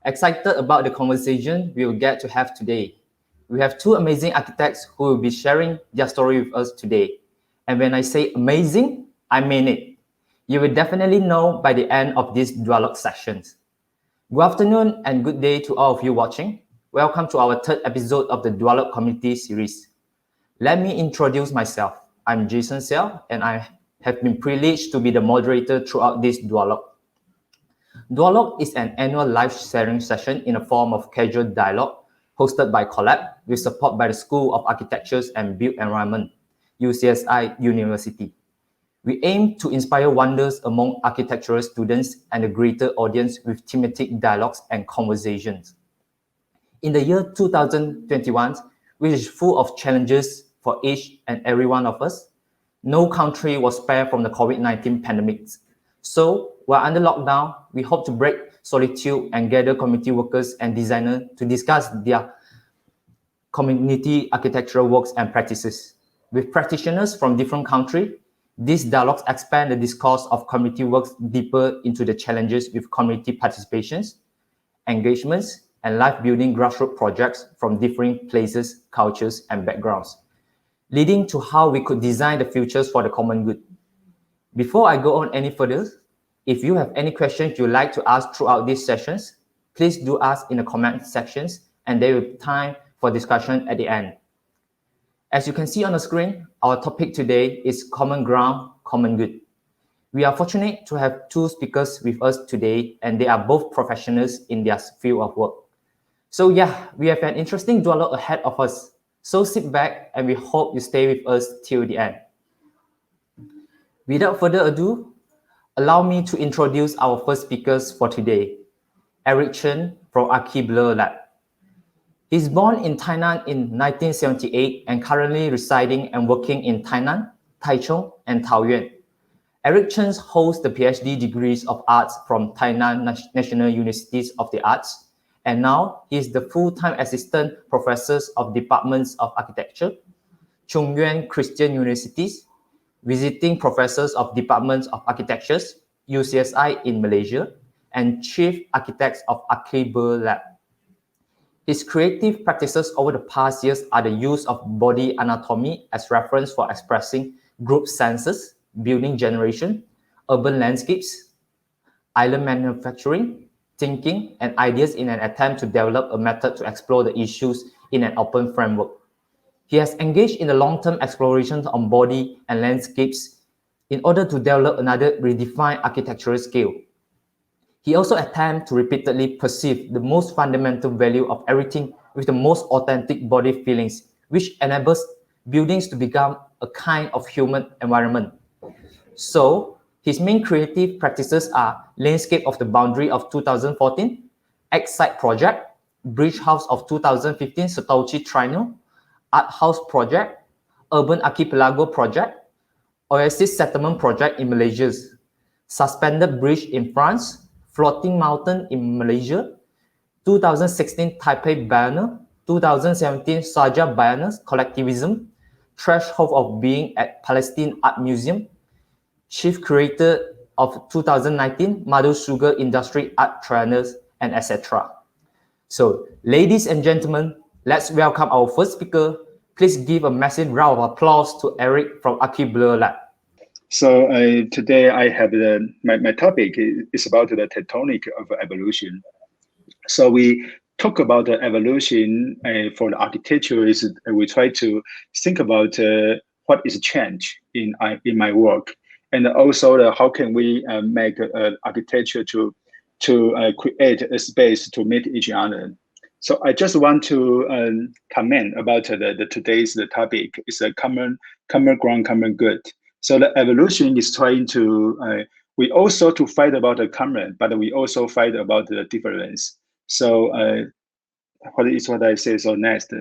Excited about the conversation we will get to have today. We have two amazing architects who will be sharing their story with us today. And when I say amazing, I mean it. You will definitely know by the end of these Dualogue sessions. Good afternoon and good day to all of you watching. Welcome to our third episode of the Dualogue Community Series. Let me introduce myself. I'm Jason Seow, and I have been privileged to be the moderator throughout this Dualogue. Dualogue is an annual live sharing session in a form of casual dialogue hosted by Collab with support by the School of Architecture and Built Environment, UCSI University. We aim to inspire wonders among architectural students and a greater audience with thematic dialogues and conversations. In the year 2021, which is full of challenges for each and every one of us, no country was spared from the COVID-19 pandemic. So, while under lockdown, we hope to break solitude and gather community workers and designers to discuss their community architectural works and practices. With practitioners from different countries, these dialogues expand the discourse of community works deeper into the challenges with community participations, engagements, and life-building grassroots projects from different places, cultures, and backgrounds, leading to how we could design the futures for the common good. Before I go on any further, if you have any questions you'd like to ask throughout these sessions, please do ask in the comment sections, and there will be time for discussion at the end. As you can see on the screen, our topic today is Common Ground, Common Good. We are fortunate to have two speakers with us today, and they are both professionals in their field of work. So yeah, we have an interesting dialogue ahead of us. So sit back, and we hope you stay with us till the end. Without further ado, allow me to introduce our first speakers for today, Eric Chen from Archiblur Lab. He's born in Tainan in 1978 and currently residing and working in Tainan, Taichung, and Taoyuan. Eric Chen holds the PhD degrees of arts from Tainan National Universities of the Arts, and now he is the full-time assistant professor of Departments of Architecture, Chung Yuan Christian Universities, visiting professors of Departments of Architecture, UCSI in Malaysia, and chief architects of Archiblur Lab. His creative practices over the past years are the use of body anatomy as reference for expressing group senses, building generation, urban landscapes, island manufacturing, thinking, and ideas in an attempt to develop a method to explore the issues in an open framework. He has engaged in the long-term explorations on body and landscapes in order to develop another redefined architectural scale. He also attempts to repeatedly perceive the most fundamental value of everything with the most authentic body feelings, which enables buildings to become a kind of human environment. So, his main creative practices are Landscape of the Boundary of 2014, X-Site Project, Bridge House of 2015 Satochi Triennial, Art House Project, Urban Archipelago Project, Oasis Settlement Project in Malaysia, Suspended Bridge in France, Floating Mountain in Malaysia, 2016 Taipei Biennale, 2017 Sharjah Biennale Collectivism, Threshold of Being at Palestine Art Museum, Chief Curator of 2019 Madu Sugar Industry Art Triennals, and etc. So, ladies and gentlemen, let's welcome our first speaker. Please give a massive round of applause to Eric from Archiblur Lab. So today I have my topic is about the tectonic of evolution. So we talk about the evolution for the architecture. We try to think about what is change in my work, and also how can we make architecture to create a space to meet each other. So I just want to comment about today's topic. It's a common ground, common good. So the evolution is trying to, we also to fight about the common, but we also fight about the difference. So what is what I say so next?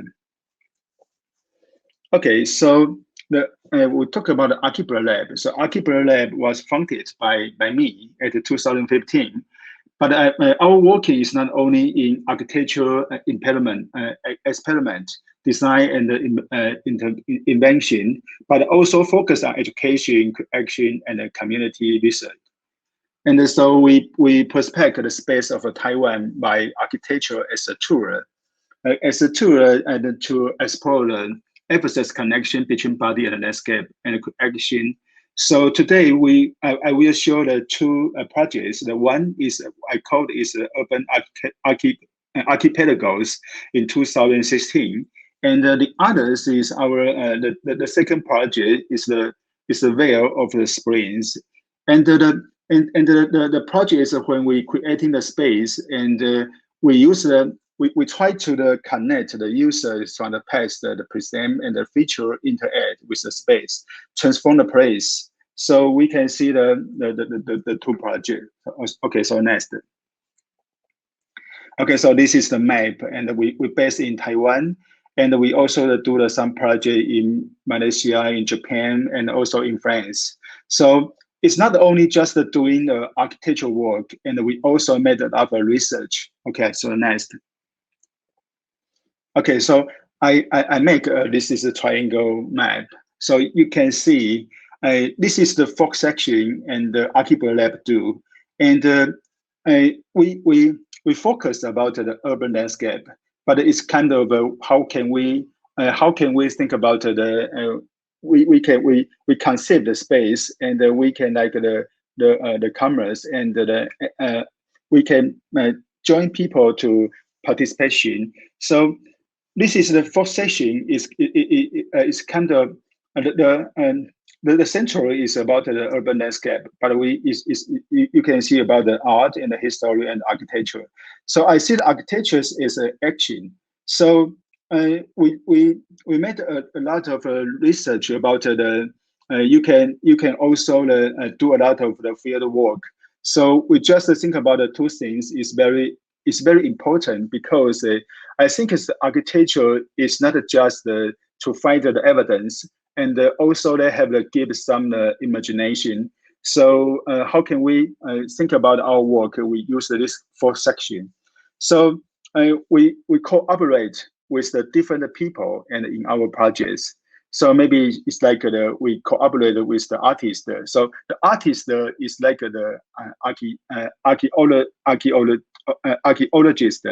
Okay, so we talk about the Archiblur Lab. So Archiblur Lab was founded by me at 2015. But our work is not only in architecture experiment, design, and invention, but also focus on education, action, and community research. And so we prospect the space of Taiwan by architecture as a tool and to explore the emphasis connection between body and landscape and action. So today I will show the two projects. The one is I called is the urban archipelagos in 2016, and the others is our the second project is the Vale of the Springs, and the project is when we creating the space and we use the we try to connect the users from the past, the present, and the future interact with the space, transform the place. So we can see the two projects. Okay, so next. Okay, so this is the map, and we based in Taiwan, and we also do some project in Malaysia, in Japan, and also in France. So it's not only just doing the architectural work, and we also made a lot of research. Okay, so next. Okay, so I make this is a triangle map. So you can see this is the fourth section and the Archiblur Lab do. And we focus about the urban landscape, but it's kind of how can we think about we conceive the space and we can like the commerce and we can join people to participation. So this is the fourth session is kind of the central is about the urban landscape, but you can see about the art and the history and architecture. So I see the architecture as an action. So we made a lot of research about the you can also do a lot of the field work. So we just think about the two things is very important because I think it's the architecture is not just to find the evidence, and also they have to give some imagination. So how can we think about our work? We use this fourth section. So we cooperate with the different people and in our projects. So maybe it's like we cooperate with the artist. So the artist is like the archaeologist.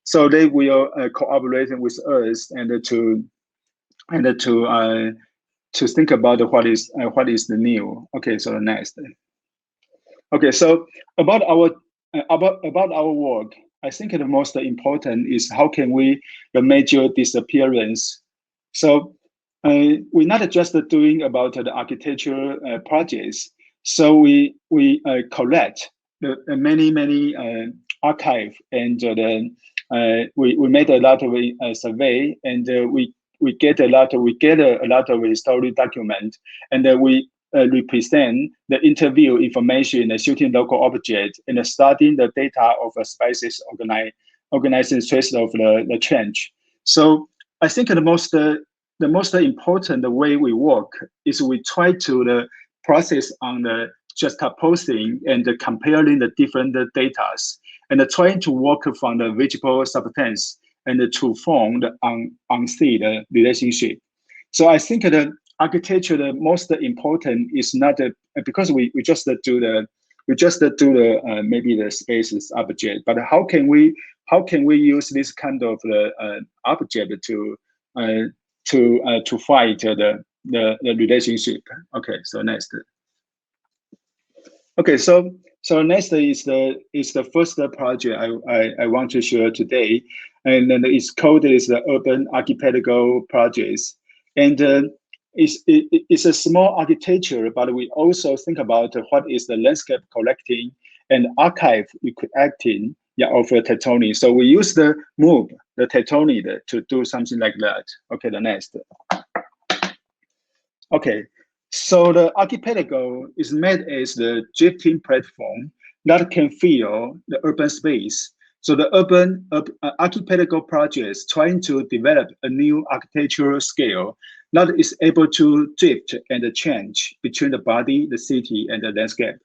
So they will cooperate with us and to think about what is the new. Okay, so next. Okay, so about our work, I think the most important is how can we measure disappearance. So we're not just doing about the architecture projects. So we collect the many archive and we made a lot of survey and we get a lot of historical document and we represent the interview information, shooting local objects, and studying the data of a species organizing trace of the change. So I think the most important way we work is we try to the process on the juxtaposing and comparing the different data and trying to work from the visible substance and to form the unseen relationship. So I think the architecture the most important is not because we just do the maybe the spaces object, but how can we use this kind of object to fight the relationship. Okay, so next. Okay, so next is the first project I want to share today, and then it's called the Urban Archipelago Projects, and it's a small architecture, but we also think about what is the landscape collecting and archive we creating of tectonic. So we use the tectonic to do something like that. Okay, the next. Okay, so the archipelago is made as the drifting platform that can fill the urban space. So the urban archipelago projects trying to develop a new architectural scale that is able to drift and change between the body, the city, and the landscape.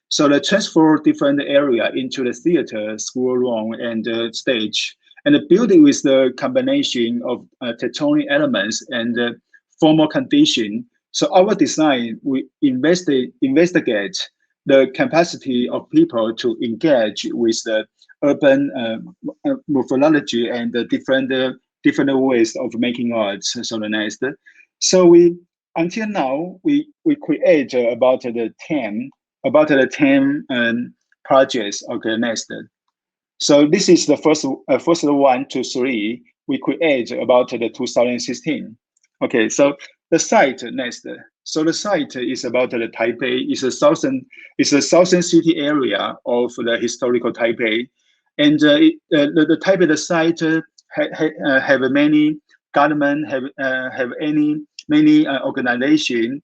So they transfer different area into the theater, schoolroom, and stage, and the building with the combination of tectonic elements and formal condition. So our design, we investigate the capacity of people to engage with the urban morphology and the different ways of making art. So the next, so we until now we create about the 10 projects. Okay, next. So this is the first 1, 2, 3 we create about the 2016. Okay, so the site next. So the site is about the Taipei. It's a southern city area of the historical Taipei, and the Taipei the site have many government have many organization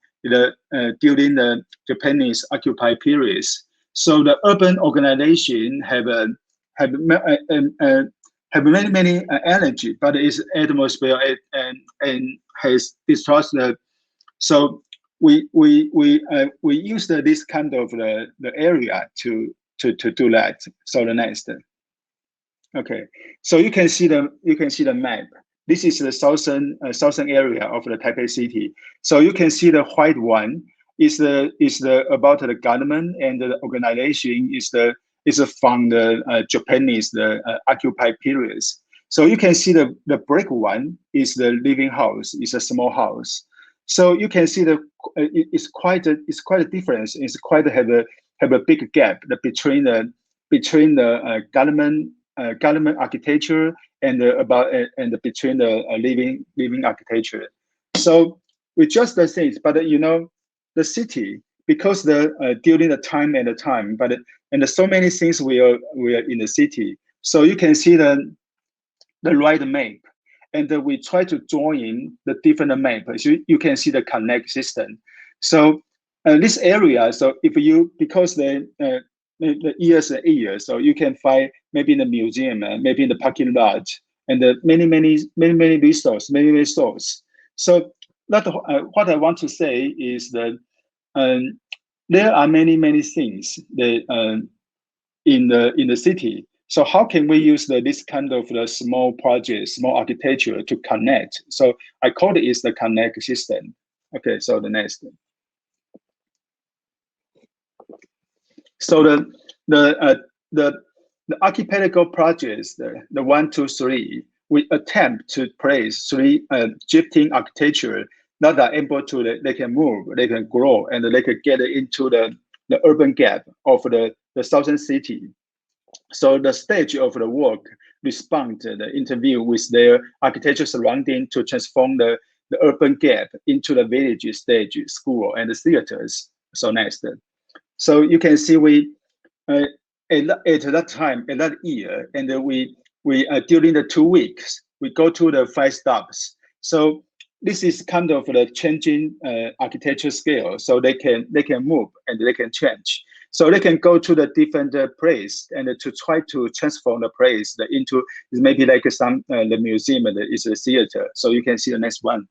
during the Japanese occupied periods. So the urban organization have have many energy, but its atmosphere and has destroyed. So we use this kind of the area to do that. So the next. Okay, so you can see the map. This is the southern area of the Taipei city. So you can see the white one is the about the government, and the organization is from the Japanese occupied periods. So you can see the brick one is the living house. It's a small house. So you can see it's quite a difference. It's quite have a big gap between the government architecture and between the living architecture. So we just the things, but the city, because during the time, but and so many things we are in the city. So you can see the right map, and we try to join the different map. So you can see the connect system. So this area, so if you because the years, so you can find maybe in the museum, maybe in the parking lot, and many resources, many stores. So that what I want to say is that there are many things that in the city. So how can we use this kind of the small project, small architecture to connect? So I call it is the connect system. Okay, so the next. So the archipelago projects, the 1, 2, 3, we attempt to place 3 drifting architecture that are able to they can move, they can grow, and they can get into the urban gap of the southern city. So the stage of the work respond to the interview with their architecture surrounding to transform the urban gap into the village stage, school, and the theaters. So next. So you can see we at that time, at that year, and we during the 2 weeks, we go to the 5 stops. So this is kind of the changing architecture scale. So they can move and they can change. So they can go to the different place and to try to transform the place into maybe like the museum and is a theater. So you can see the next one,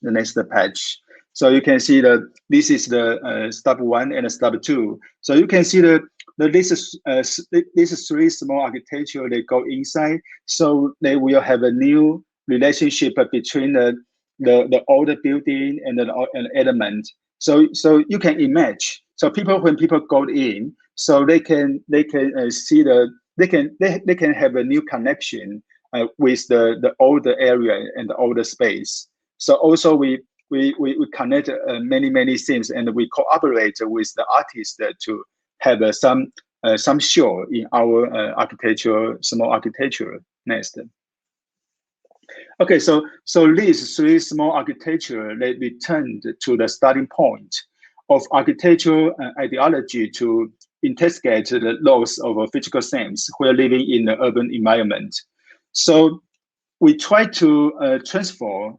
the next page. So you can see this is the step 1 and step 2. So you can see this is 3 small architecture. They go inside, so they will have a new relationship between the older building and an element. So you can imagine. So when people go in, so they can see they can have a new connection with the older area and the older space. So also we connect many things, and we cooperate with the artists to have some show in our architecture, small architecture. Next. Okay, so these 3 small architecture, they returned to the starting point of architectural ideology to investigate the laws of physical sense when living in the urban environment. So we try to transform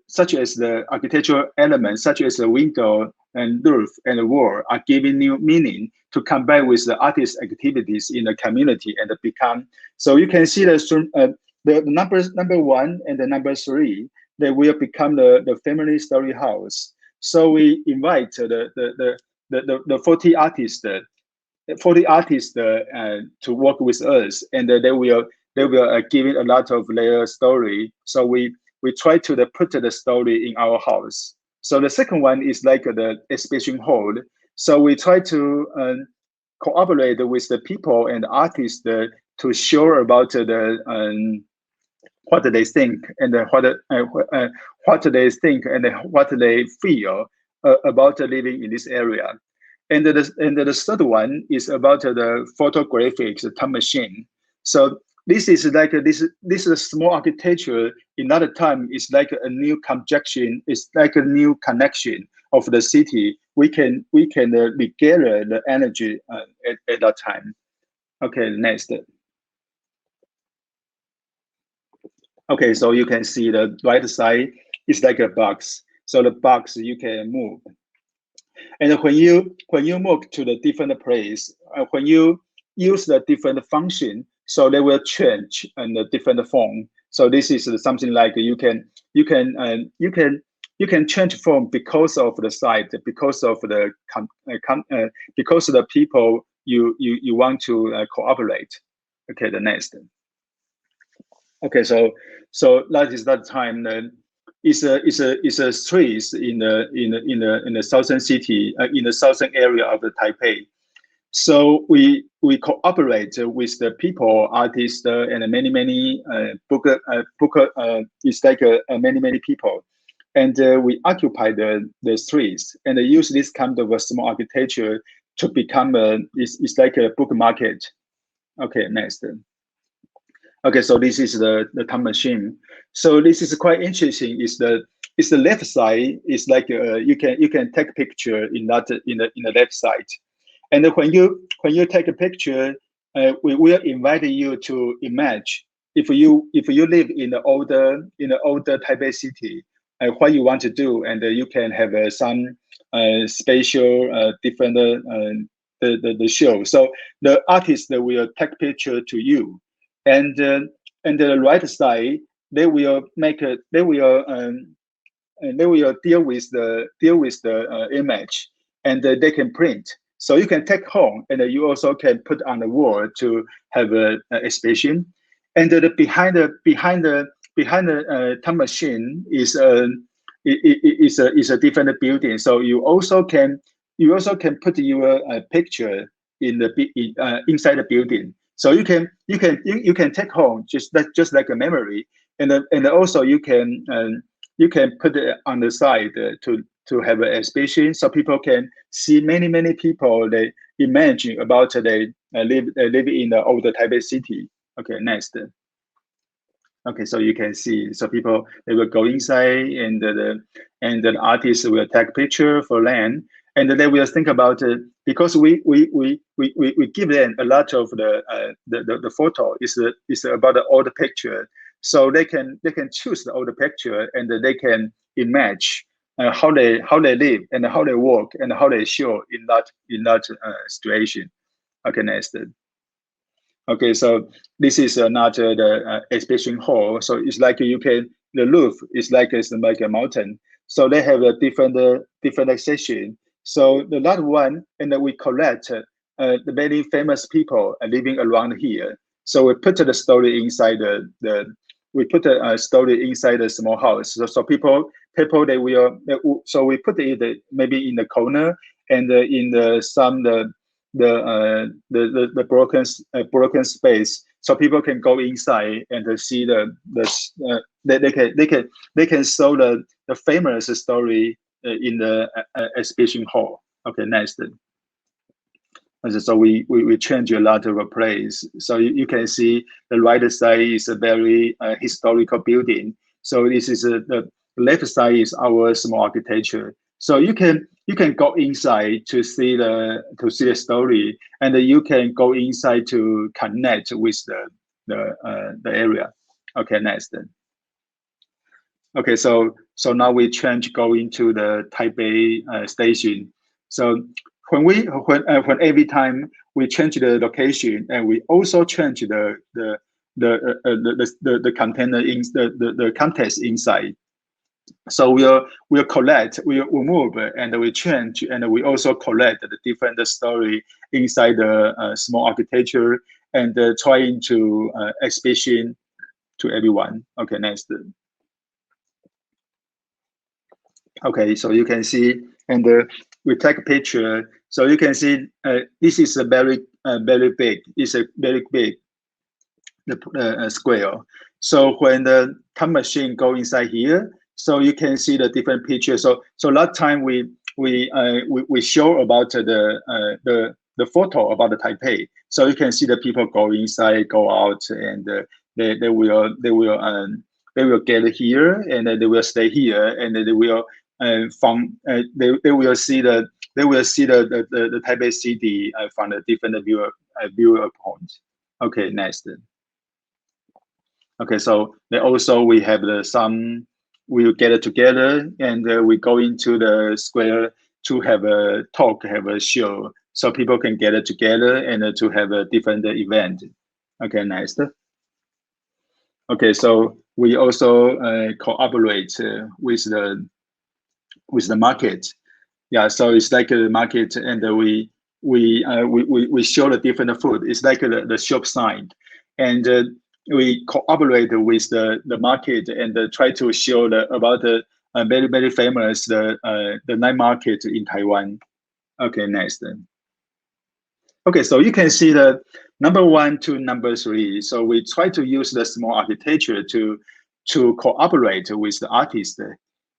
such as the architectural elements, such as the window and roof and the wall, are giving new meaning to combine with the artist activities in the community and become. So you can see the number 1 and the number 3, they will become the family story house. So we invite the 40 artists. 40 artists to work with us, and they will give it a lot of their story. So we try to put the story in our house. So the second one is like the exhibition hall. So we try to cooperate with the people and artists to show about what they think and what they think and what they feel about living in this area. And the third one is about the photographics, the time machine. So this is like this is a small architecture. In that time, it's like a new conjunction. It's like a new connection of the city. We can regather the energy at that time. Okay, next. Okay, so you can see the right side is like a box. So the box you can move. And when you move to the different place, when you use the different function, so they will change in the different form. So this is something like you can you can change form because of the site, because of the because of the people you want to cooperate. Okay, the next. Okay, so that is that time. Is a streets in the southern city in the southern area of the Taipei. So we cooperate with the people, artists, and many booker. It's like many people, and we occupy the streets and use this kind of a small architecture to become it's like a book market. Okay, next. Okay, so this is the time machine. So this is quite interesting. Is the left side is like you can take picture in that in the left side, and when you take a picture, we will invite you to imagine if you live in the older Taipei city, what you want to do, and you can have some spatial different the show. So the artist will take picture to you, and the right side they will deal with the image, and they can print. So you can take home, and you also can put on the wall to have a exhibition. And behind the time machine is a different building. So you also can put your picture in inside the building. So you can take home just like a memory, and also you can put it on the side to have an exhibition, so people can see many people they imagine about they live in the older Taipei city. Okay, next. Okay, so you can see, so people they will go inside, and the artist will take picture for land, and they will think about because we give them a lot of the photo is about the old picture, so they can choose the old picture, and they can imagine how they live and how they work and how they show in that situation. Okay, next. Okay, so this is not the exhibition hall. So it's like the roof is like a mountain. So they have a different section. So the last one, and then we collect the very famous people living around here. So we put the story inside we put a story inside the small house. So people so we put it maybe in the corner, and in the broken space, so people can go inside and see they can show the famous story in the exhibition hall. Okay, next. So we change a lot of a place. So you can see the right side is a very historical building. So this is the left side is our small architecture. So you can go inside to see the story, and you can go inside to connect with the area. Okay, next. Okay, so now we change going to the Taipei station. So when every time we change the location, and we also change the container in the context inside. So we'll collect, we'll move, and we change, and we also collect the different story inside the small architecture, and trying to exhibition to everyone. Okay, next. Okay, so you can see, and we take a picture. So you can see this is a very big. It's a very big square. So when the time machine go inside here, so you can see the different pictures. So that time we show about the photo about the Taipei. So you can see the people go inside, go out, and they will get here, and then they will stay here, and then they will they will see the Taipei city from a different viewer point. Okay, next. Okay, so then also we have we will get it together, and we go into the square to have a talk, have a show, so people can get it together and to have a different event. Okay, next. Okay, so we also cooperate with the market. Yeah, so it's like a market, and we show the different food. It's like the shop sign, and we cooperate with the market and try to show about the very famous the night market in Taiwan. Okay, next. Okay, so you can see the number 1 to number 3. So we try to use the small architecture to cooperate with the artist,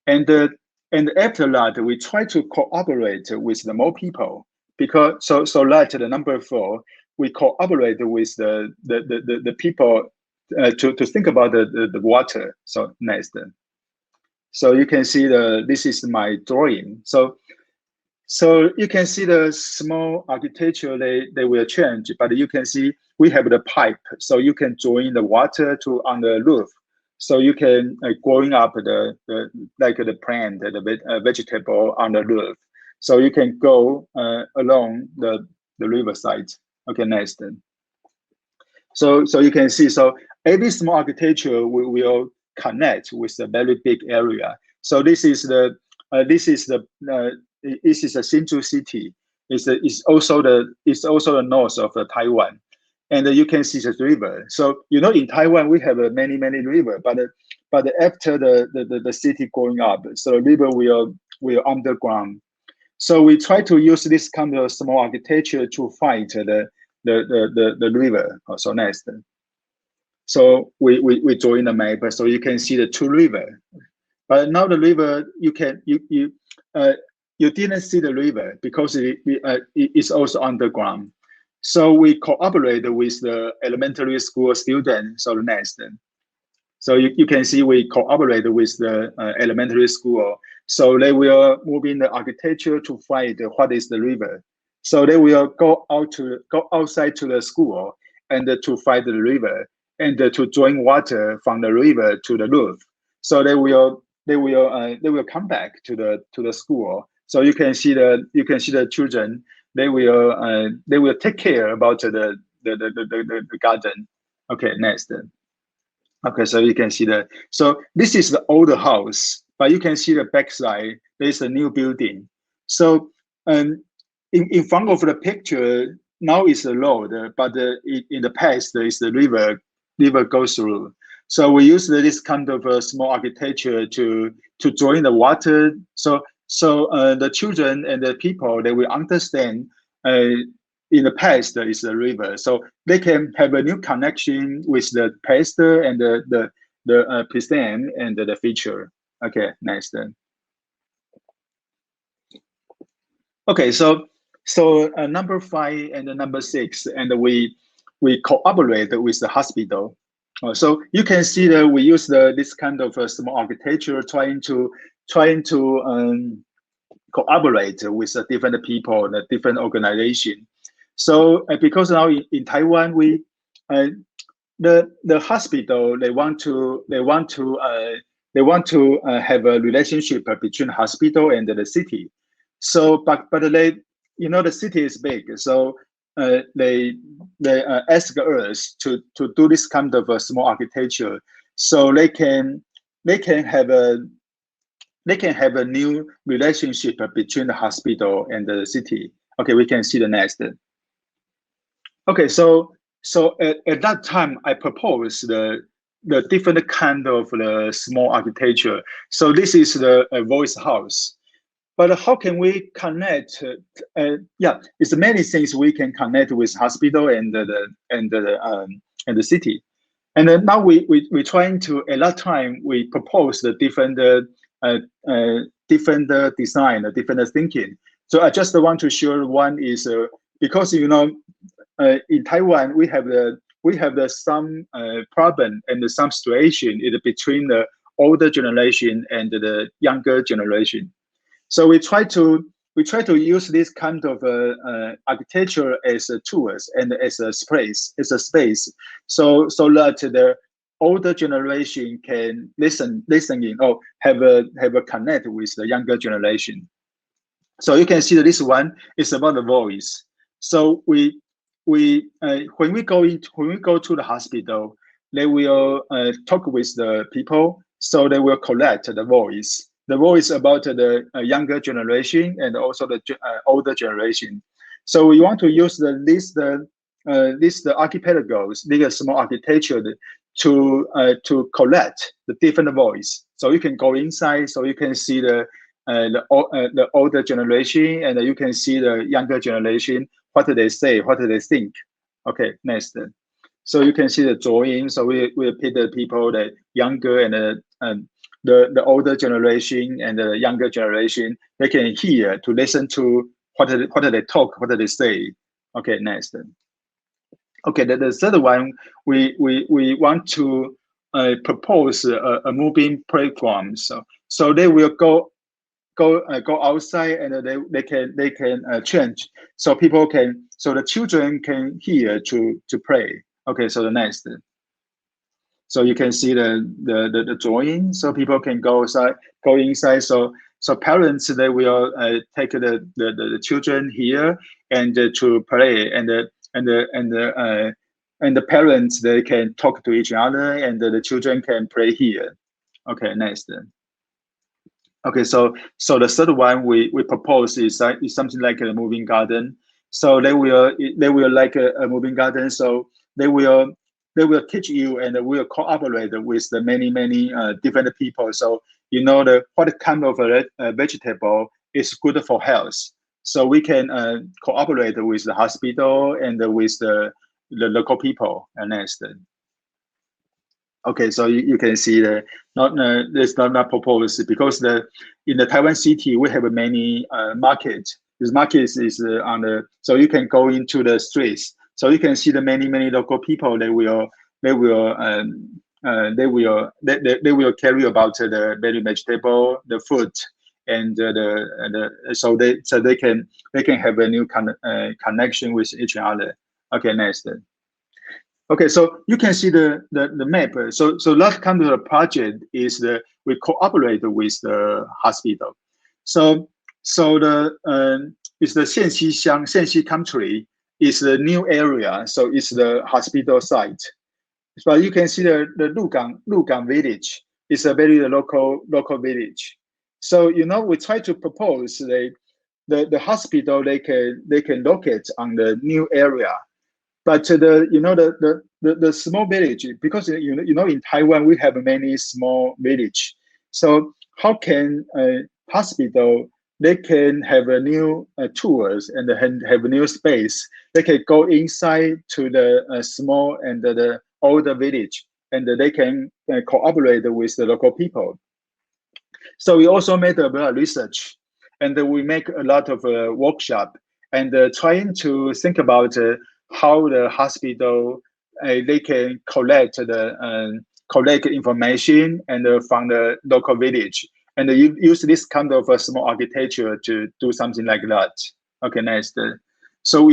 and after that we try to cooperate with the more people, because so that the number 4, we cooperate with the people to think about the water. So next. So you can see this is my drawing. So you can see the small architecture, they will change, but you can see we have the pipe, so you can join the water to on the roof. So you can growing up like the plant, the vegetable on the roof. So you can go along the riverside. Okay, next. So you can see, so every small architecture will connect with a very big area. So this is the Hsinchu city. It's also the north of Taiwan, and you can see the river. So in Taiwan we have many river, but after the city growing up, so the river will underground. So we try to use this kind of small architecture to fight the river. So next. So we draw in the map, so you can see the 2 rivers. But now the river, you didn't see the river because it's also underground. So we cooperate with the elementary school students. So next. So you can see we cooperate with the elementary school. So they will move in the architecture to find what is the river. So they will go outside to the school and to find the river and to join water from the river to the roof. So they will come back to the school. So you can see the children. They will take care about the garden. Okay, next. Okay, so you can see that. So this is the older house, but you can see the backside. There is a new building. So in front of the picture now is the road, but in the past there is the river goes through. So we use this kind of a small architecture to join the water. So the children and the people, they will understand in the past there is a river, so they can have a new connection with the past and the present and the future. Okay, next. Okay, so number 5 and number 6, and we cooperate with the hospital. So you can see that we use this kind of small architecture trying to cooperate with different people and different organization. So because now in Taiwan the hospital they want to have a relationship between hospital and the city. So but they the city is big, so they ask us to do this kind of a small architecture, so they can have a new relationship between the hospital and the city. Okay, we can see the next. Okay, so at that time I proposed the different kind of the small architecture. So this is the voice house, But how can we connect? Yeah, it's many things we can connect with hospital and the city. And then now we're trying to, at that time, we propose the different different design, different thinking. So I just want to share one is because in Taiwan we have the some problem and some situation in between the older generation and the younger generation. So we try to use this kind of architecture as a tools and as a space, so that the older generation can listen in or have a connect with the younger generation. So you can see that this one is about the voice. So we when we go to the hospital, they will talk with the people, so they will collect the voice about the younger generation and also the older generation. So we want to use the archipelagos, these small architecture to collect the different voice. So you can go inside, so you can see the older generation, and you can see the younger generation, what do they say, what do they think. Okay, next. So you can see the drawing. So we put the people, the younger and the older generation and the younger generation, they can hear to listen to what do they talk, what do they say. Okay, next. Okay, the third one, we want to propose a moving platform. So they will go outside, and they can change, so the children can hear to play. Okay, so the next. So you can see the drawing. So people can go inside. So parents, they will take the children here and to play, and the parents, they can talk to each other, and the children can play here. Okay, next. Okay, so the third one we propose is something like a moving garden. So they will like a moving garden. So they will teach you, and will cooperate with the many different people. So what kind of a vegetable is good for health. So we can cooperate with the hospital and with the local people. And next. Okay, so you can see not there's not proposed, because in the Taiwan city we have many markets. This market is on the, so you can go into the streets. So you can see the many local people. They will carry about the very vegetable, the food, and so they can have a new connection with each other. Okay, next. Okay, so you can see the map. So that kind of project is we cooperate with the hospital. So it's the Xianxi country is the new area. So it's the hospital site. But you can see the Lugang village is a very local village. So we try to propose the hospital, they can locate on the new area. But the small village, because in Taiwan we have many small village. So how can a hospital, they can have a new tours and have a new space? They can go inside to the small and the older village, and they can cooperate with the local people. So we also made a lot of research, and we make a lot of workshop, and trying to think about how the hospital they can collect information and from the local village, and use this kind of a small architecture to do something like that. Okay, next. So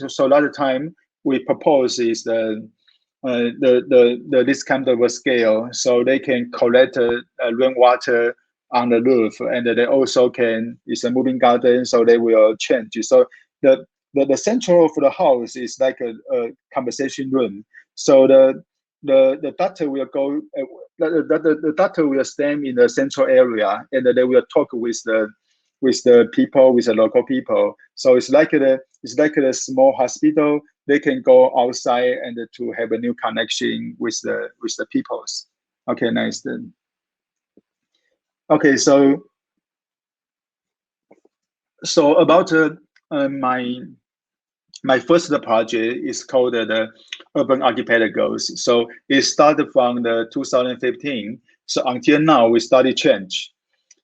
so a lot of time we propose is this kind of a scale, so they can collect rainwater on the roof, and they also it's a moving garden, so they will change. So the central of the house is like a conversation room. So the doctor will go, the doctor will stand in the central area, and they will talk with the people, with the local people. So it's like a small hospital. They can go outside and to have a new connection with the peoples. Okay, nice then. Okay, so So about my first project is called the Urban Archipelagos. So it started from the 2015. So until now, we study change.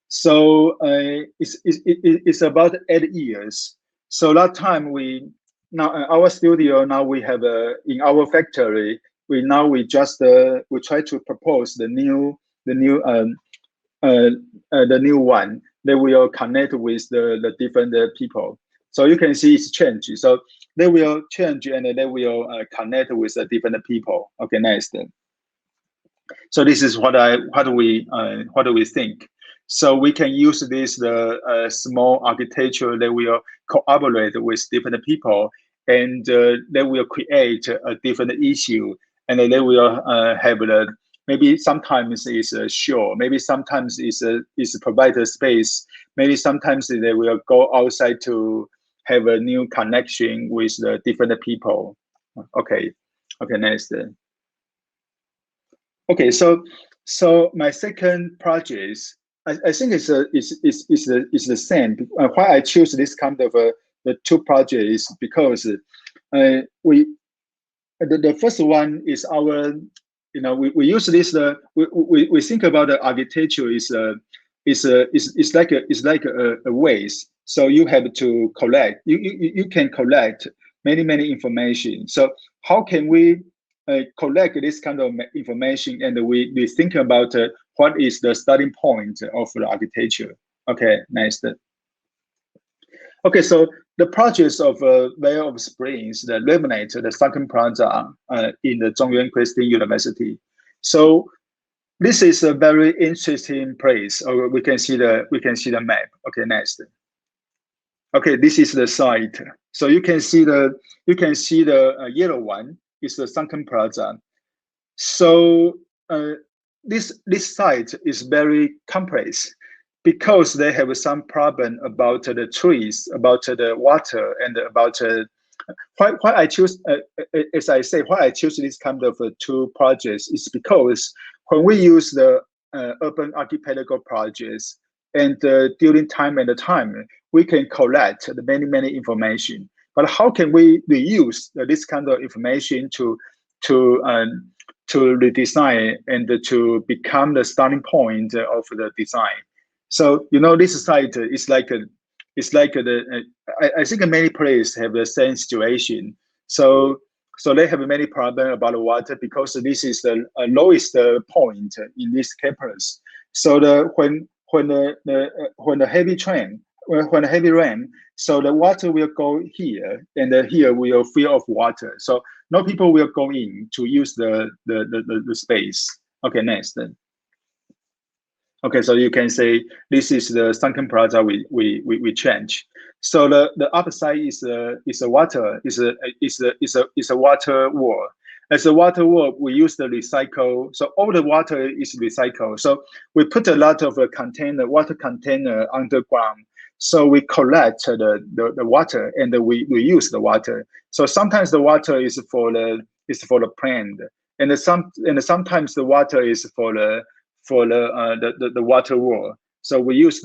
So it's about 8 years. So that time now our studio now we have in our factory we just we try to propose the new the new one that will connect with the different people. So you can see it's changed. So they will change and they will connect with the different people. Okay, next. So this is what do we think? So we can use this the small architecture that will collaborate with different people, and they will create a different issue, and they will have the maybe sometimes is a show, maybe sometimes is provide a space, maybe sometimes they will go outside to have a new connection with the different people. Okay, okay, next. Okay, so my second project I think it's the same. Why I choose this kind of the two projects is because we the first one is our we use this we think about the architecture is like a waste. So you have to collect you can collect many information. So how can we collect this kind of information, and we think about what is the starting point of the architecture. Okay, next. Okay, so the projects of Vale of Springs, the laminate, the second plaza in the Zhongyuan Christian University. So this is a very interesting place. We can see the map. Okay, next. Okay, this is the site. So you can see the yellow one is the sunken plaza. So this site is very complex because they have some problem about the trees, about the water, and about why I choose, as I say, why I choose this kind of two projects is because when we use the urban archipelago projects, and during time and time, we can collect the many information. But how can we reuse this kind of information to to redesign and to become the starting point of the design? So this site is like I think many places have the same situation. So they have many problems about the water because this is the lowest point in this campus. So when the heavy train when the heavy rain, so the water will go here, and here will fill of water. So no people will go in to use the space. Okay, next. Okay, so you can say this is the sunken plaza we change. So the upside is a water is a water wall. As a water wall, we use the recycle. So all the water is recycled. So we put a lot of water container underground. So we collect the water, and we use the water. So sometimes the water is for the plant, and sometimes the water is for the water wall. So we use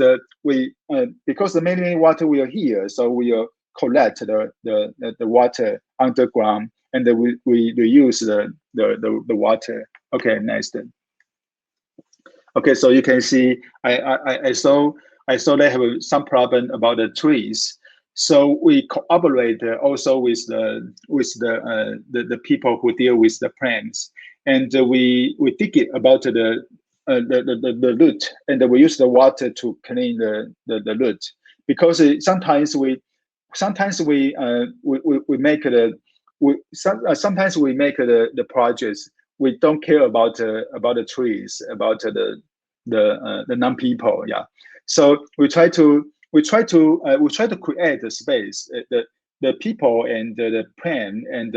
because the many water we are here, so we collect the water underground, and then we use the water. Okay, next. Okay, so you can see I saw they have some problem about the trees. So we cooperate also with the people who deal with the plants, and we dig it about the root, and we use the water to clean the root, because sometimes we make sometimes we make the projects, we don't care about the trees, about the non people. Yeah, so we try to create the space, the people and the plant, and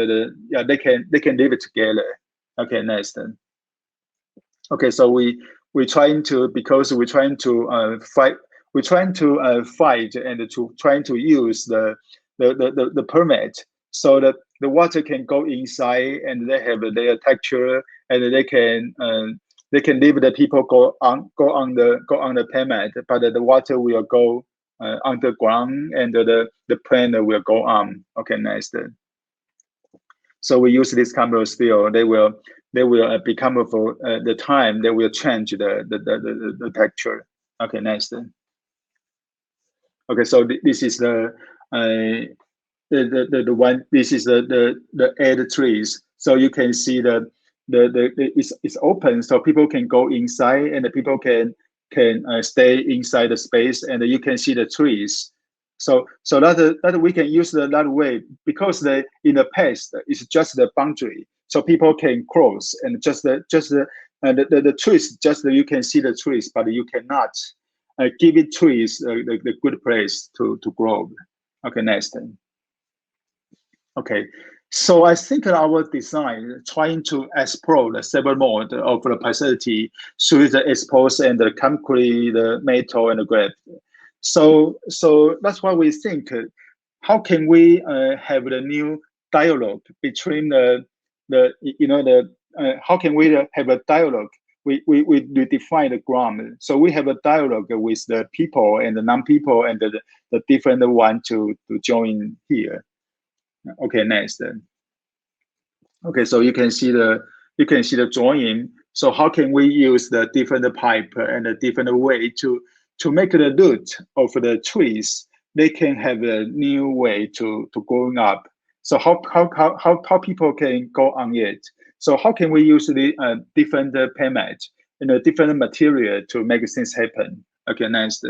yeah, they can live together. Okay, next. Okay, so we trying to, because we're trying to fight and to trying to use the permit, so that the water can go inside, and they have their texture, and they can leave the people go on the permit, but the water will go underground, and the plane will go on. Okay, next. So we use this kind of steel. They will become for the time. They will change the texture. Okay, next. Okay, so this is the one. This is the add trees. So you can see it's open, so people can go inside, and the people can stay inside the space, and you can see the trees. So that we can use that way, because in the past it's just the boundary, so people can cross, and the trees, just you can see the trees, but you cannot give it trees the good place to grow. Okay, next. Okay, so I think our design trying to explore the several mode of the facility through the expose and the concrete, the metal, and the grape. So that's why we think, how can we have the new dialogue between how can we have a dialogue? We define the ground. So we have a dialogue with the people and the non-people and the different one to join here. Okay, next. Okay, so you can see the drawing. So how can we use the different pipe and a different way to make the root of the trees? They can have a new way to growing up. So how people can go on it? So how can we use the different payment and a different material to make things happen? Okay, next.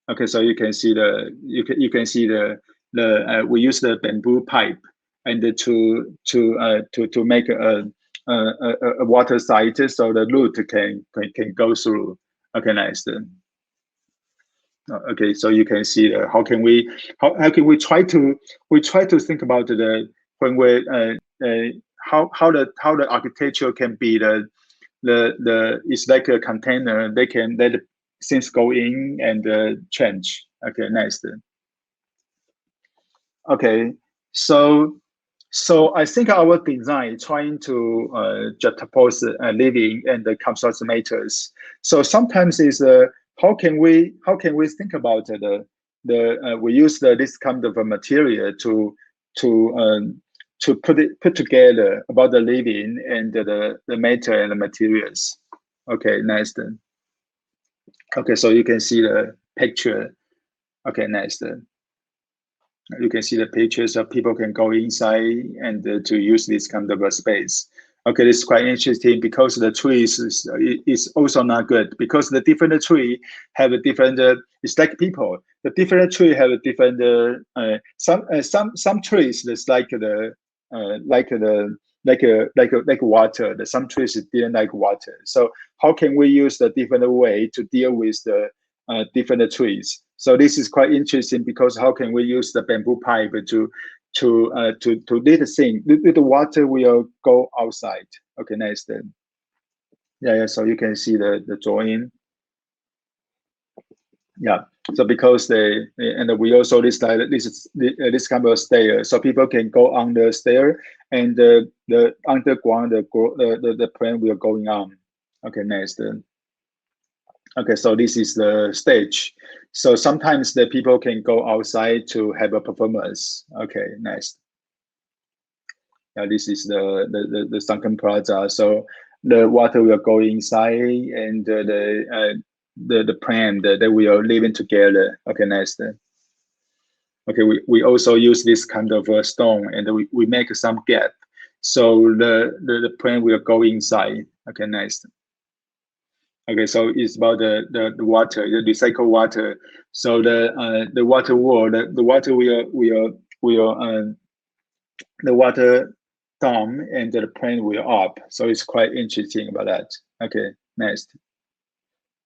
Okay, so you can see we use the bamboo pipe and to make a water site, so the root can go through. Okay, nice. Okay, so you can see how can we try to think about when we how the architecture can be it's like a container. They can let things go in and change. Okay, next. Okay, so I think our design trying to juxtapose living and the construction matters. So sometimes is how can we think about we use this kind of a material to put together about the living and the matter and the materials. Okay, next. Okay, so you can see the picture. Okay, next. You can see the pictures of people can go inside and to use this kind of a space. Okay, this is quite interesting because the trees is also not good, because the different tree have a different. It's like people. The different tree have a different. Some trees that's like water. Some trees didn't like water. So how can we use the different way to deal with the different trees? So this is quite interesting, because how can we use the bamboo pipe to let the water will go outside. Okay, next. Yeah. So you can see the drawing. Yeah. So because we also this kind of stair, so people can go on the stair, and the underground the plane will going on. Okay, next. Okay, so this is the stage. So sometimes the people can go outside to have a performance. Okay, next. Yeah, this is the sunken plaza. So the water will go inside, and the plane they will living together. Okay, next. Okay, we also use this kind of stone, and we make some gap, so the plane will go inside. Okay, next. Okay, so it's about the water, the recycled water. So the water wall, the water the water down, and the plane will up. So it's quite interesting about that. Okay, next.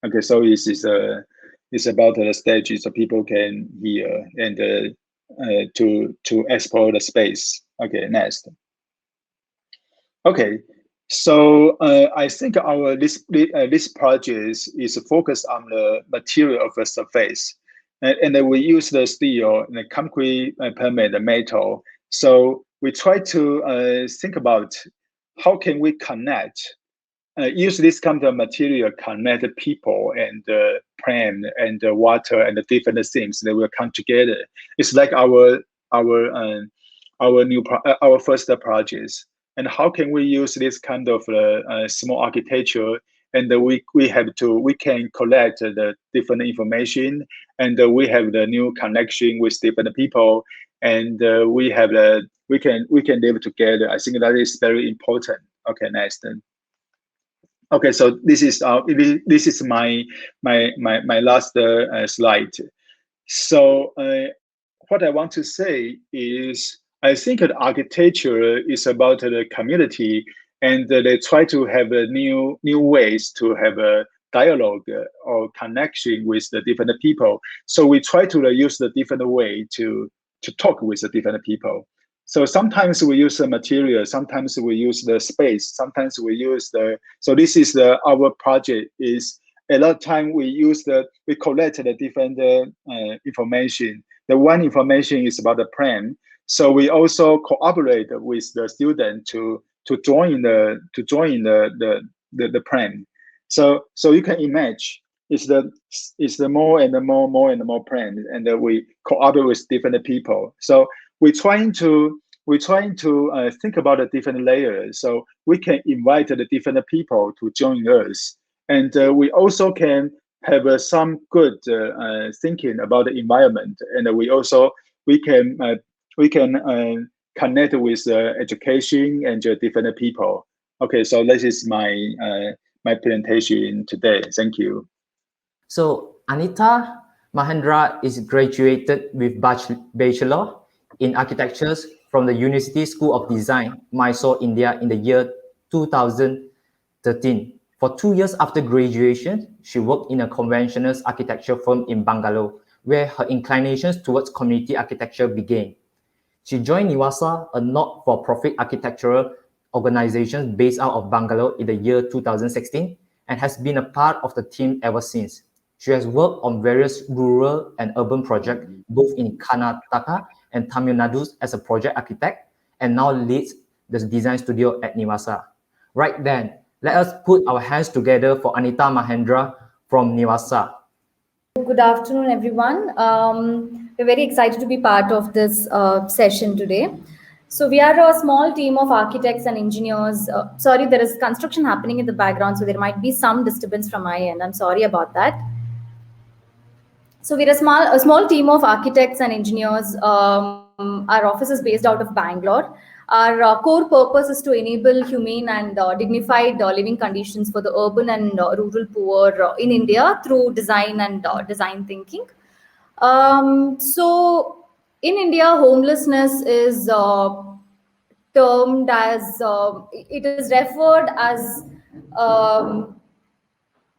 Okay, so it's about the stage, so people can hear and to explore the space. Okay, next. Okay, so I think this project is focused on the material of the surface, and then we use the steel, the concrete, permit, the metal. So we try to think about how can we connect use this kind of material connect people and plant and water and the different things that will come together. It's like our our first projects. And how can we use this kind of small architecture? And we can collect the different information, and we have the new connection with different people, and we can live together. I think that is very important. Okay, next. Okay, so this is my last slide. So what I want to say is, I think that architecture is about the community, and they try to have new ways to have a dialogue or connection with the different people. So we try to use the different way to talk with the different people. So sometimes we use the material, sometimes we use the space, sometimes we use the. So this is our project is a lot of time we collect the different information. The one information is about the plan. So we also cooperate with the student to join the plan. So you can imagine it's the more and the more plan, and we cooperate with different people. So we're trying to think about the different layers. So we can invite the different people to join us, and we also can have some good thinking about the environment, and we can connect with education and different people. Okay, so this is my presentation today. Thank you. So Anita Mahendra is graduated with Bachelor in Architecture from the University School of Design, Mysore, India in the year 2013. For 2 years after graduation, she worked in a conventional architecture firm in Bangalore, where her inclinations towards community architecture began. She joined Nivasa, a not-for-profit architectural organization based out of Bangalore in the year 2016, and has been a part of the team ever since. She has worked on various rural and urban projects, both in Karnataka and Tamil Nadu as a project architect, and now leads the design studio at Nivasa. Right then, let us put our hands together for Anita Mahendra from Nivasa. Good afternoon, everyone. We're very excited to be part of this session today. So we are a small team of architects and engineers. Sorry, there is construction happening in the background, so there might be some disturbance from my end. I'm sorry about that. So we're a small team of architects and engineers. Our office is based out of Bangalore. Our core purpose is to enable humane and dignified living conditions for the urban and rural poor in India through design and design thinking. So in India, homelessness is termed as, it is referred as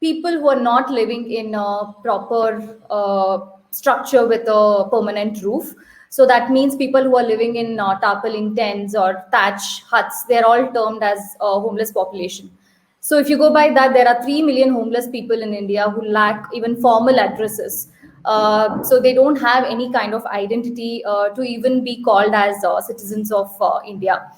people who are not living in a proper structure with a permanent roof. So that means people who are living in tarpaulin tents or thatch huts, they're all termed as a homeless population. So if you go by that, there are 3 million homeless people in India who lack even formal addresses. So they don't have any kind of identity to even be called as citizens of India.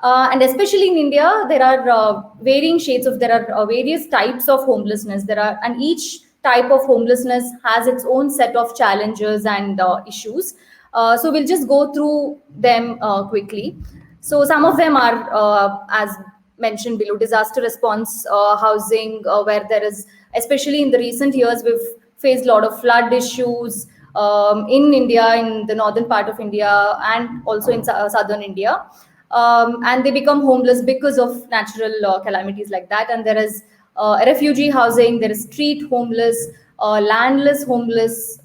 And especially in India, there are there are various types of homelessness. And each type of homelessness has its own set of challenges and issues. So we'll just go through them quickly. So some of them are, as mentioned below, disaster response housing, where there is, especially in the recent years, we've faced a lot of flood issues in India, in the northern part of India, and also in southern India. And they become homeless because of natural calamities like that. And there is refugee housing, there is street homeless, landless homeless,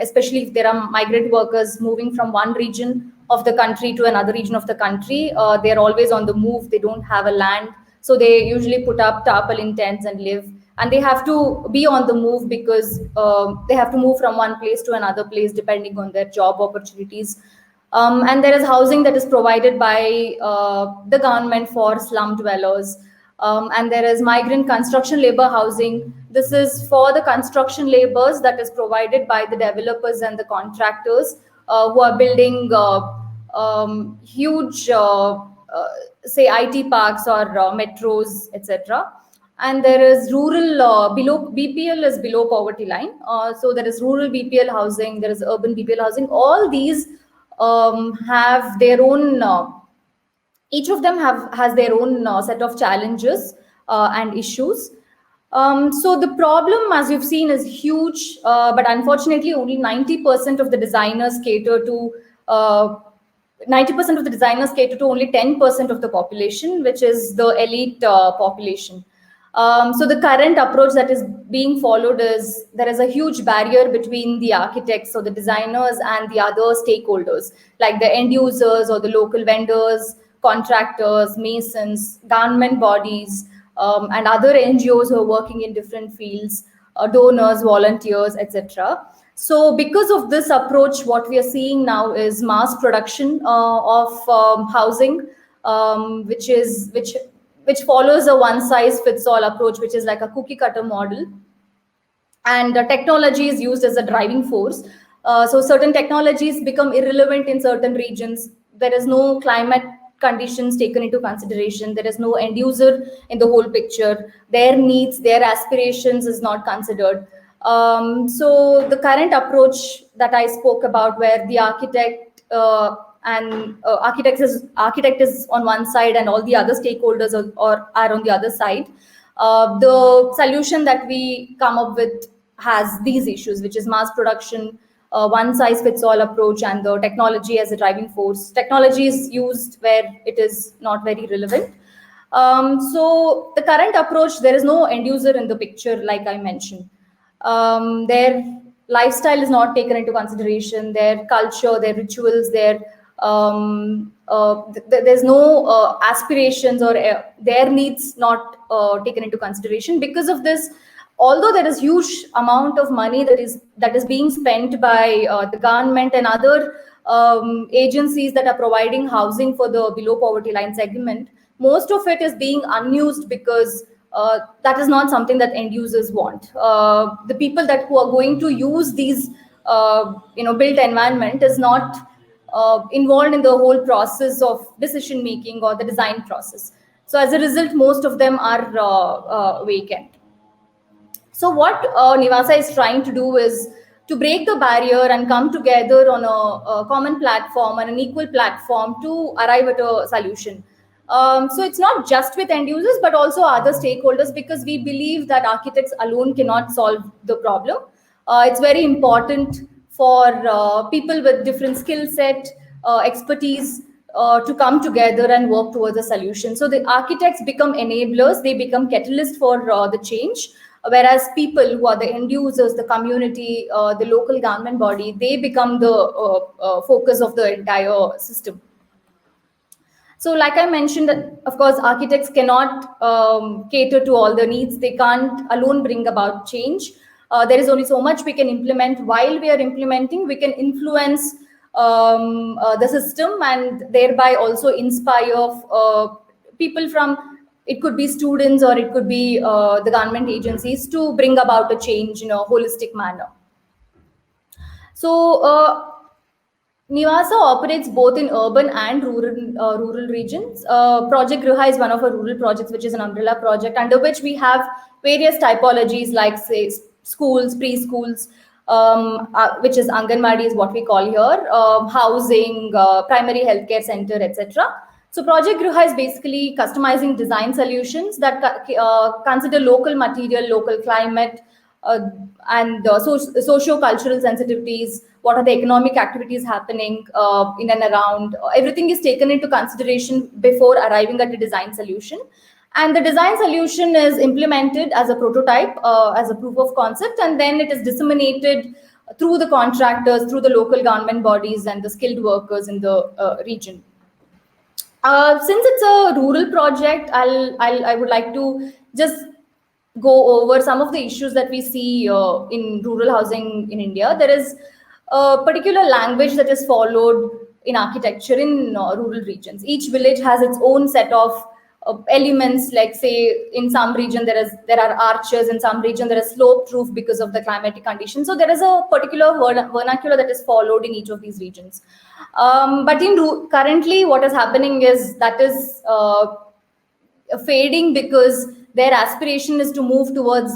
especially if there are migrant workers moving from one region of the country to another region of the country. They're always on the move, they don't have a land, so they usually put up tarpaulin tents and live. And they have to be on the move because they have to move from one place to another place depending on their job opportunities. And there is housing that is provided by the government for slum dwellers. And there is migrant construction labor housing. This is for the construction labors that is provided by the developers and the contractors who are building huge, say, IT parks or metros, etc. And there is rural below BPL is below poverty line. So there is rural BPL housing, there is urban BPL housing. All these have their own. Each of them has their own set of challenges and issues. So the problem, as you've seen, is huge, but unfortunately, only 90% of the designers cater to. 90% of the designers cater to only 10% of the population, which is the elite population. So the current approach that is being followed is there is a huge barrier between the architects or the designers and the other stakeholders, like the end users or the local vendors, contractors, masons, government bodies, and other NGOs who are working in different fields, donors, volunteers, etc. So because of this approach, what we are seeing now is mass production of housing, which follows a one size fits all approach, which is like a cookie cutter model. And technology is used as a driving force. So certain technologies become irrelevant in certain regions. There is no climate conditions taken into consideration. There is no end user in the whole picture. Their needs, their aspirations is not considered. So the current approach that I spoke about, where the architect architect is on one side and all the other stakeholders are on the other side. The solution that we come up with has these issues, which is mass production, one size fits all approach, and the technology as a driving force. Technology is used where it is not very relevant. So the current approach, there is no end user in the picture, like I mentioned. Their lifestyle is not taken into consideration, their culture, their rituals, there's no aspirations or their needs not taken into consideration. Because of this, although there is huge amount of money that is being spent by the government and other agencies that are providing housing for the below poverty line segment, most of it is being unused because that is not something that end users want. The people who are going to use these built environment is not involved in the whole process of decision making or the design process. So as a result, most of them are vacant. So what Nivasa is trying to do is to break the barrier and come together on a common platform and an equal platform to arrive at a solution. So it's not just with end users, but also other stakeholders, because we believe that architects alone cannot solve the problem. It's very important for people with different skill set, expertise, to come together and work towards a solution. So the architects become enablers, they become catalysts for the change, whereas people who are the end users, the community, the local government body, they become the focus of the entire system. So like I mentioned, of course, architects cannot cater to all the needs. They can't alone bring about change. There is only so much we can implement. While we are implementing, we can influence the system and thereby also inspire people from, it could be students or it could be the government agencies, to bring about a change in a holistic manner. So Nivasa operates both in urban and rural regions. Project Griha is one of our rural projects, which is an umbrella project under which we have various typologies like, say, schools, preschools, which is Anganwadi is what we call here, housing, primary healthcare center, etc. So Project Griha is basically customizing design solutions that consider local material, local climate, and socio-cultural sensitivities. What are the economic activities happening in and around? Everything is taken into consideration before arriving at a design solution. And the design solution is implemented as a prototype, as a proof of concept, and then it is disseminated through the contractors, through the local government bodies and the skilled workers in the region. Since it's a rural project, I would like to just go over some of the issues that we see in rural housing in India. There is a particular language that is followed in architecture in rural regions. Each village has its own set of elements, like, say, in some region there are arches, in some region there is sloped roof because of the climatic conditions. So there is a particular vernacular that is followed in each of these regions. But currently what is happening is that is fading, because their aspiration is to move towards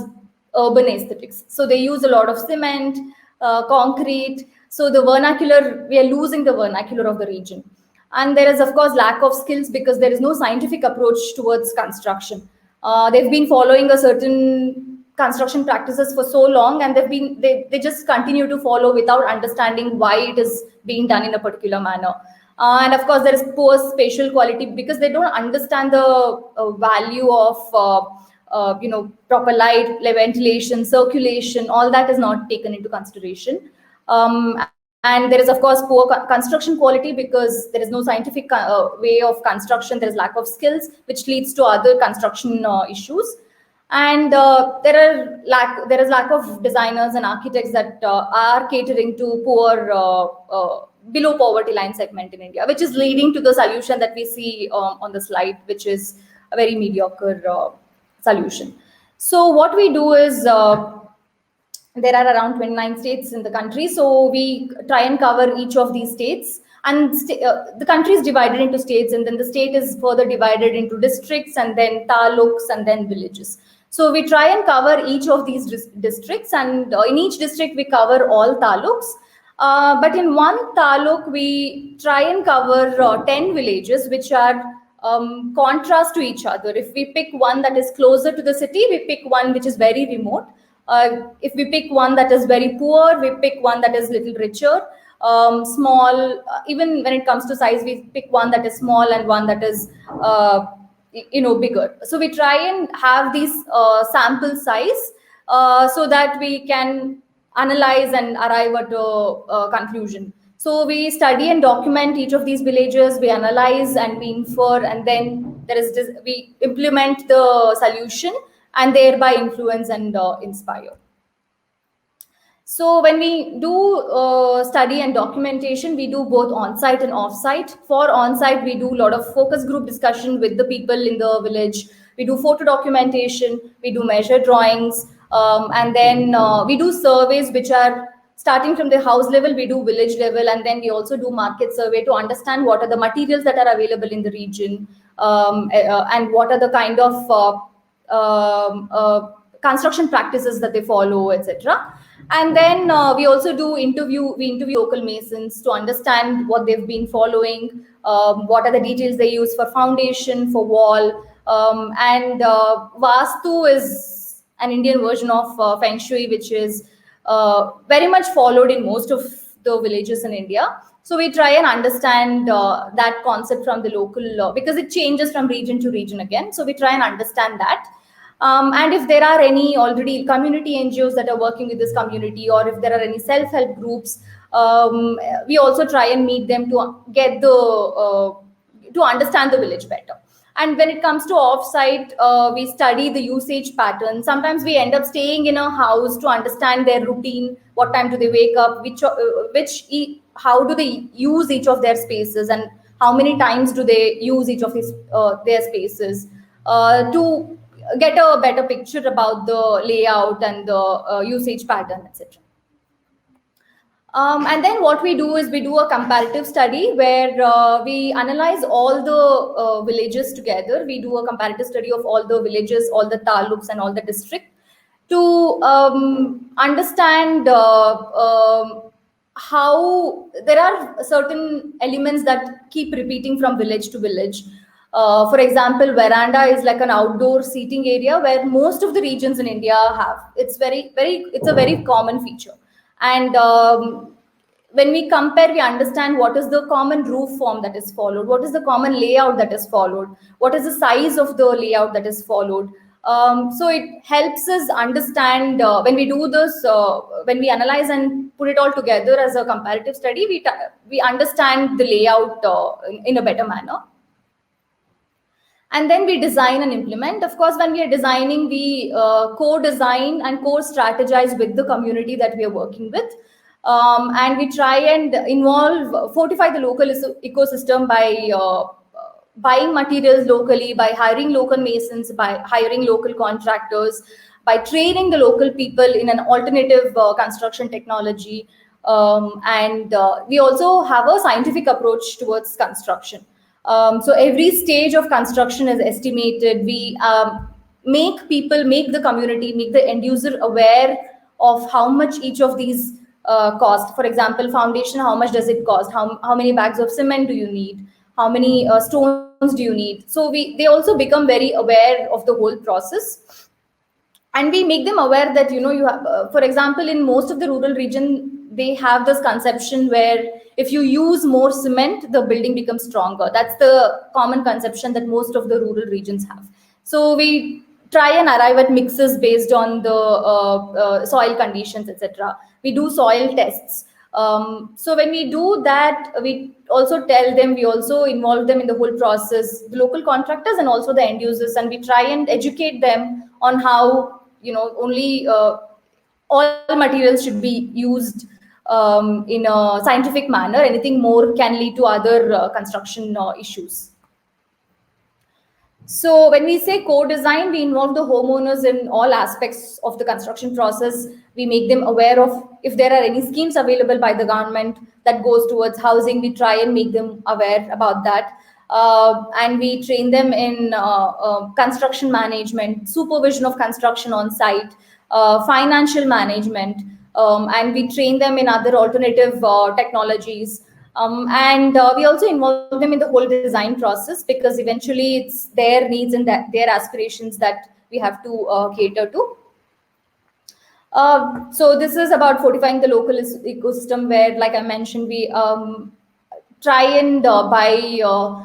urban aesthetics. So they use a lot of cement, concrete. So the vernacular, we are losing the vernacular of the region. And there is, of course, lack of skills because there is no scientific approach towards construction. They've been following a certain construction practices for so long, and they just continue to follow without understanding why it is being done in a particular manner. And of course, there is poor spatial quality because they don't understand the value of proper light, ventilation, circulation. All that is not taken into consideration. And there is, of course, poor construction quality because there is no scientific way of construction. There is lack of skills, which leads to other construction issues. And there is lack of designers and architects that are catering to poor below poverty line segment in India, which is leading to the solution that we see on the slide, which is a very mediocre solution. So what we do is there are around 29 states in the country. So we try and cover each of these states. And the country is divided into states, and then the state is further divided into districts, and then taluks, and then villages. So we try and cover each of these districts, and in each district we cover all taluks. But in one taluk, we try and cover 10 villages, which are contrast to each other. If we pick one that is closer to the city, we pick one which is very remote. If we pick one that is very poor, we pick one that is little richer. Small, even when it comes to size, we pick one that is small and one that is bigger. So we try and have these sample size so that we can analyze and arrive at a conclusion. So we study and document each of these villages, we analyze and we infer, and then we implement the solution and thereby influence and inspire. So when we do study and documentation, we do both on-site and off-site. For on-site, we do a lot of focus group discussion with the people in the village. We do photo documentation, we do measure drawings, and then we do surveys which are starting from the house level, we do village level, and then we also do market survey to understand what are the materials that are available in the region, and what are the kind of construction practices that they follow, etc. And then we also do interview local masons to understand what they've been following, what are the details they use for foundation, for wall, and Vastu is an Indian version of Feng Shui, which is very much followed in most of the villages in India. So we try and understand that concept from the local, because it changes from region to region again. So we try and understand that. And if there are any already community NGOs that are working with this community, or if there are any self-help groups, we also try and meet them to get to understand the village better. And when it comes to offsite, we study the usage pattern. Sometimes we end up staying in a house to understand their routine. What time do they wake up? How do they use each of their spaces, and how many times do they use each of their spaces, to get a better picture about the layout and the usage pattern, etc. And then what we do is we do a comparative study where we analyze all the villages together. We do a comparative study of all the villages, all the taluks, and all the districts to understand how there are certain elements that keep repeating from village to village. For example, veranda is like an outdoor seating area where most of the regions in India have. It's a very common feature. And when we compare, we understand what is the common roof form that is followed, what is the common layout that is followed, what is the size of the layout that is followed. So it helps us understand when we do this, when we analyze and put it all together as a comparative study, we understand the layout in a better manner. And then we design and implement. Of course, when we are designing, we co-design and co-strategize with the community that we are working with. And we try and fortify the local ecosystem by buying materials locally, by hiring local masons, by hiring local contractors, by training the local people in an alternative construction technology. And we also have a scientific approach towards construction. So every stage of construction is estimated. We make the community, make the end user aware of how much each of these cost. For example, foundation, how much does it cost? How many bags of cement do you need? How many stones do you need? So they also become very aware of the whole process, and we make them aware that you have, for example, in most of the rural region, they have this conception where if you use more cement, the building becomes stronger. That's the common conception that most of the rural regions have. So we try and arrive at mixes based on the soil conditions, etc. We do soil tests. So when we do that, we also tell them, we also involve them in the whole process, the local contractors and also the end users, and we try and educate them on how only all materials should be used in a scientific manner. Anything more can lead to other construction issues. So when we say co-design, we involve the homeowners in all aspects of the construction process. We make them aware of if there are any schemes available by the government that goes towards housing. We try and make them aware about that. And we train them in construction management, supervision of construction on site, financial management, and we train them in other alternative technologies. And we also involve them in the whole design process, because eventually it's their needs and their aspirations that we have to cater to. So this is about fortifying the local ecosystem, where, like I mentioned, we try and buy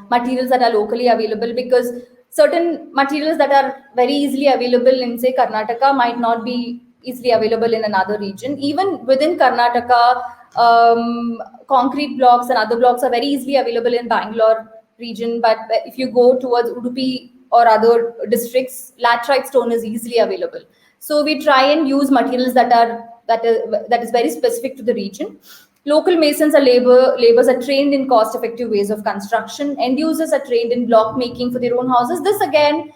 materials that are locally available, because certain materials that are very easily available in, say, Karnataka might not be easily available in another region. Even within Karnataka, concrete blocks and other blocks are very easily available in Bangalore region, but if you go towards Udupi or other districts, laterite stone is easily available. So we try and use materials that is very specific to the region. Local masons or laborers are trained in cost-effective ways of construction. End users are trained in block making for their own houses. This again,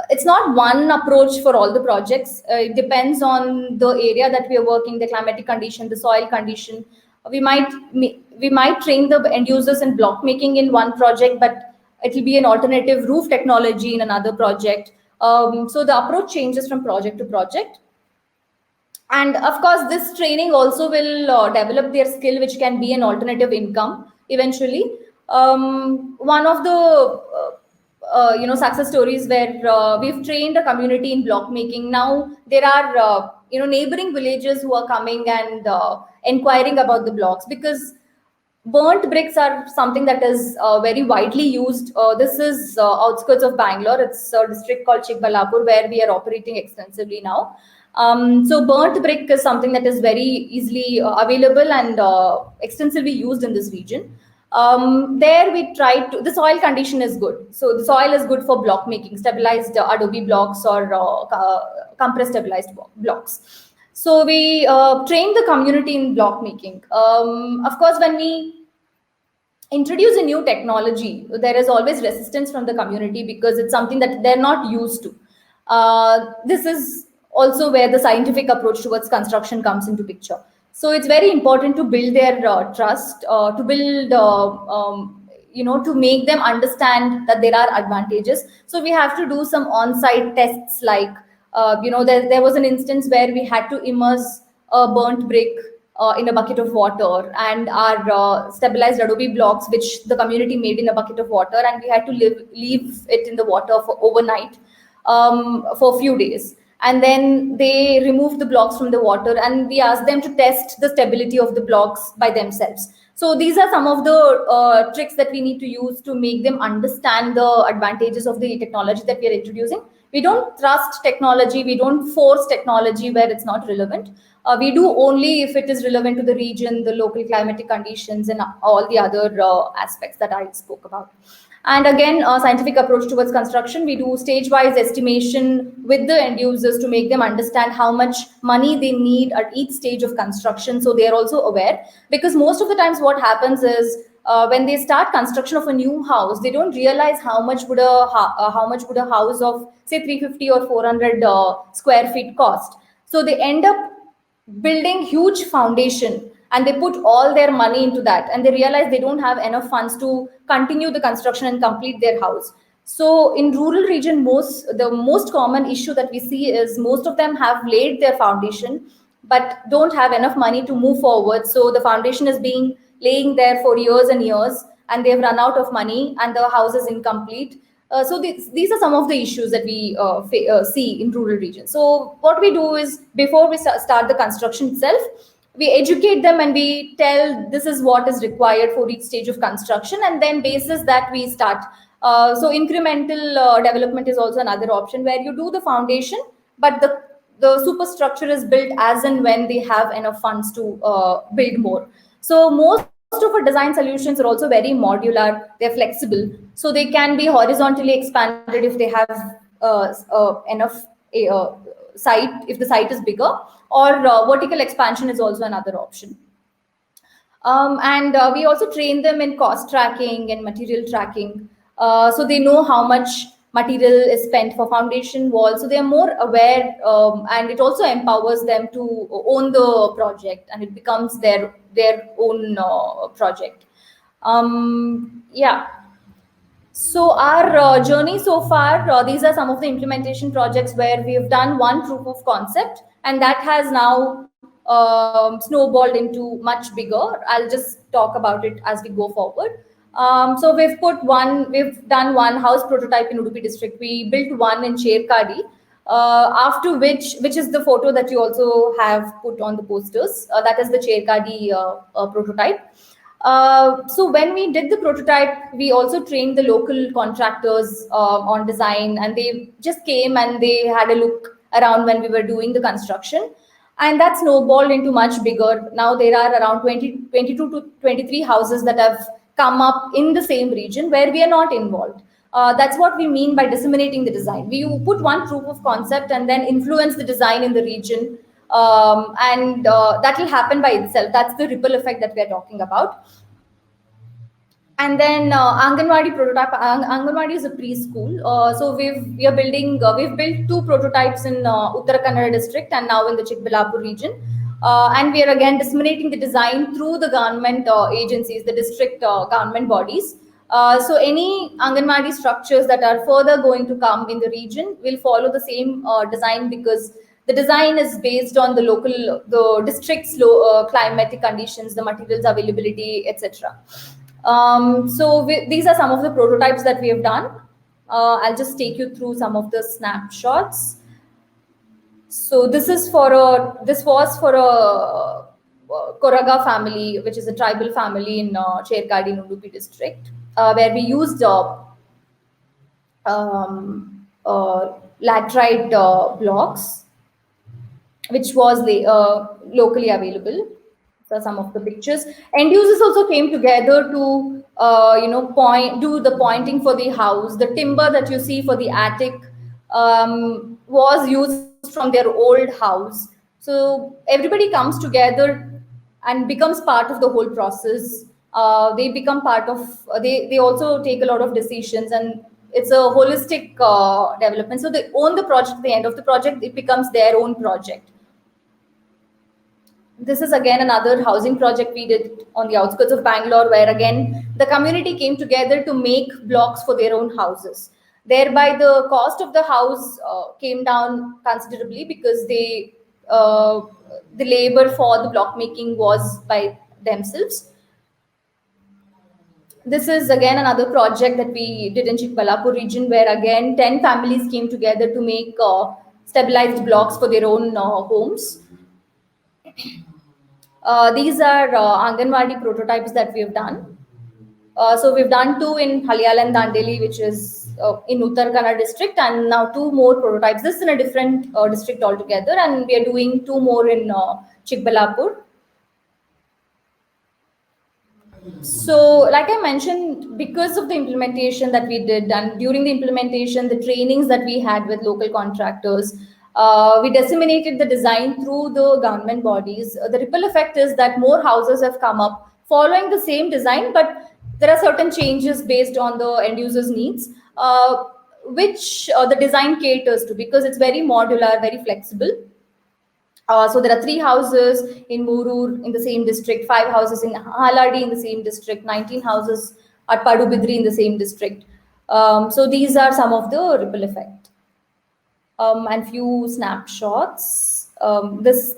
it's not one approach for all the projects. It depends on the area that we are working, the climatic condition, the soil condition. We might train the end users in block making in one project, but it will be an alternative roof technology in another project. So the approach changes from project to project. And of course, this training also will develop their skill, which can be an alternative income eventually. One of the success stories where we've trained a community in block making. Now there are neighboring villages who are coming and inquiring about the blocks, because burnt bricks are something that is very widely used. This is outskirts of Bangalore. It's a district called Chikballapur, where we are operating extensively now. So burnt brick is something that is very easily available and extensively used in this region. There we try to, the soil condition is good. So the soil is good for block making, stabilized adobe blocks or compressed stabilized blocks. So we train the community in block making. Of course, when we introduce a new technology, there is always resistance from the community, because it's something that they're not used to. This is also where the scientific approach towards construction comes into picture. So it's very important to build their trust, to build, to make them understand that there are advantages. So we have to do some on-site tests, like, there was an instance where we had to immerse a burnt brick in a bucket of water, and our stabilized adobe blocks, which the community made in a bucket of water, and we had to leave it in the water for overnight, for a few days. And then they removed the blocks from the water, and we asked them to test the stability of the blocks by themselves. So these are some of the tricks that we need to use to make them understand the advantages of the technology that we are introducing. We don't trust technology, we don't force technology where it's not relevant. We do only if it is relevant to the region, the local climatic conditions, and all the other aspects that I spoke about. And again, a scientific approach towards construction. We do stage-wise estimation with the end users to make them understand how much money they need at each stage of construction, so they are also aware. Because most of the times what happens is, when they start construction of a new house, they don't realize how much would a house of, say, 350 or 400 square feet cost. So they end up building huge foundation, and they put all their money into that, and they realize they don't have enough funds to continue the construction and complete their house. So in rural region, the most common issue that we see is most of them have laid their foundation, but don't have enough money to move forward. So the foundation is being laying there for years and years, and they've run out of money, and the house is incomplete. So these are some of the issues that we see in rural regions. So what we do is, before we start the construction itself, we educate them and we tell this is what is required for each stage of construction, and then basis that we start. So incremental development is also another option, where you do the foundation, but the superstructure is built as and when they have enough funds to build more. So most of our design solutions are also very modular, they're flexible, so they can be horizontally expanded if they have enough site, if the site is bigger, or vertical expansion is also another option. And we also train them in cost tracking and material tracking. So they know how much material is spent for foundation walls. So they are more aware, and it also empowers them to own the project, and it becomes their own project. Yeah. So our journey so far, these are some of the implementation projects where we have done one proof of concept, and that has now snowballed into much bigger. I'll just talk about it as we go forward. So we've done one house prototype in Udupi district. We built one in Cherkadi, after which is the photo that you also have put on the posters. That is the Cherkadi prototype. So when we did the prototype, we also trained the local contractors on design, and they just came and they had a look around when we were doing the construction, and that snowballed into much bigger. Now there are around 22 to 23 houses that have come up in the same region where we are not involved. That's what we mean by disseminating the design. We put one proof of concept and then influence the design in the region, and that will happen by itself. That's the ripple effect that we are talking about. And then Anganwadi prototype. Anganwadi is a preschool. So we've built two prototypes in Uttara Kannada district and now in the Chikballapur region. And we are again disseminating the design through the government agencies, the district government bodies. So any Anganwadi structures that are further going to come in the region will follow the same design, because the design is based on the district's climatic conditions, the materials availability, etc. These are some of the prototypes that we have done. I'll just take you through some of the snapshots. So this was for a Koraga family, which is a tribal family in Cherkadi, Udupi district, where we used laterite blocks, which was locally available. So some of the pictures. End users also came together to do the pointing for the house. The timber that you see for the attic was used from their old house. So everybody comes together and becomes part of the whole process. They become part of. They also take a lot of decisions, and it's a holistic development. So they own the project. At the end of the project, it becomes their own project. This is again another housing project we did on the outskirts of Bangalore, where again the community came together to make blocks for their own houses. Thereby, the cost of the house came down considerably, because the labor for the block making was by themselves. This is again another project that we did in Chikballapur region, where again 10 families came together to make stabilized blocks for their own homes. These are Anganwadi prototypes that we have done. So we've done two in Halyal and Dandeli, which is in Uttar Kannada district, and now two more prototypes. This is in a different district altogether, and we are doing two more in Chikballapur. So like I mentioned, because of the implementation that we did, and during the implementation, the trainings that we had with local contractors, we disseminated the design through the government bodies. The ripple effect is that more houses have come up following the same design, but there are certain changes based on the end user's needs, which the design caters to, because it's very modular, very flexible. So there are 3 houses in Murur in the same district, 5 houses in Haladi in the same district, 19 houses at Padubidri in the same district. So these are some of the ripple effect. And few snapshots.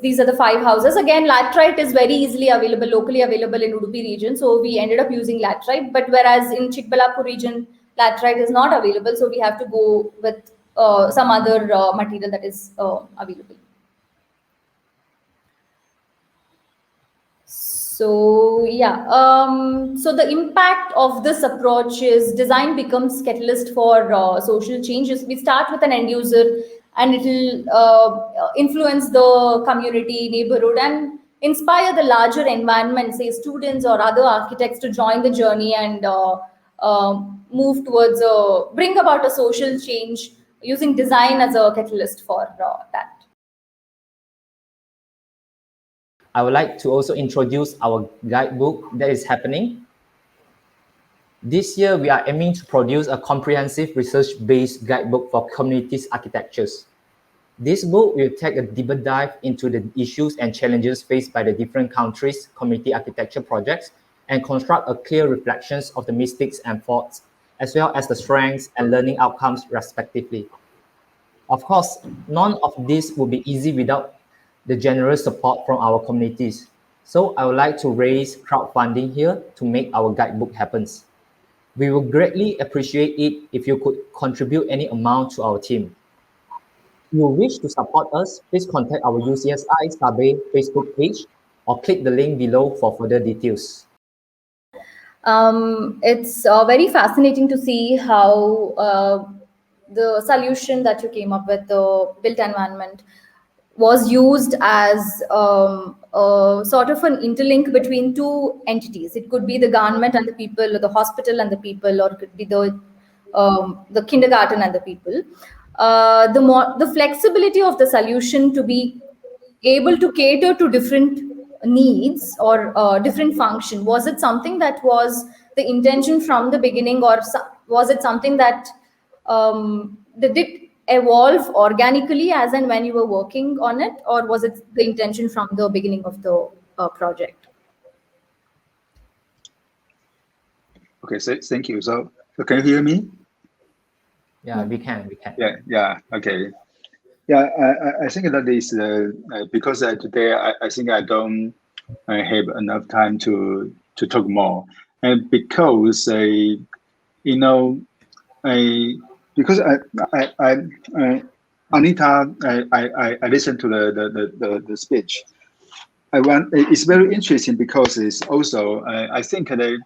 These are the 5 houses. Again, laterite is very easily available, locally available in Udupi region. So we ended up using laterite. But whereas in Chikballapur region, laterite is not available. So we have to go with some other material that is available. So yeah, so the impact of this approach is design becomes catalyst for social changes. We start with an end user, and it will influence the community, neighborhood, and inspire the larger environment, say students or other architects, to join the journey and move towards bring about a social change using design as a catalyst for that. I would like to also introduce our guidebook that is happening. This year, we are aiming to produce a comprehensive research-based guidebook for communities architectures. This book will take a deeper dive into the issues and challenges faced by the different countries' community architecture projects and construct a clear reflections of the mistakes and faults, as well as the strengths and learning outcomes respectively. Of course, none of this would be easy without the generous support from our communities. So I would like to raise crowdfunding here to make our guidebook happen. We will greatly appreciate it if you could contribute any amount to our team. If you wish to support us, please contact our UCSI Sabah Facebook page or click the link below for further details. It's very fascinating to see how the solution that you came up with, the built environment, was used as a sort of an interlink between two entities. It could be the government and the people, or the hospital and the people, or it could be the kindergarten and the people. The flexibility of the solution to be able to cater to different needs or different function, was it something that was the intention from the beginning, or was it something that did it evolve organically as and when you were working on it, or was it the intention from the beginning of the project? Okay, so thank you. So can you hear me? Yeah, we can. Yeah. Okay. Yeah, I think that is because today I think I don't have enough time to talk more, and because because Anita, I listened to the speech. It's very interesting because it's also I think that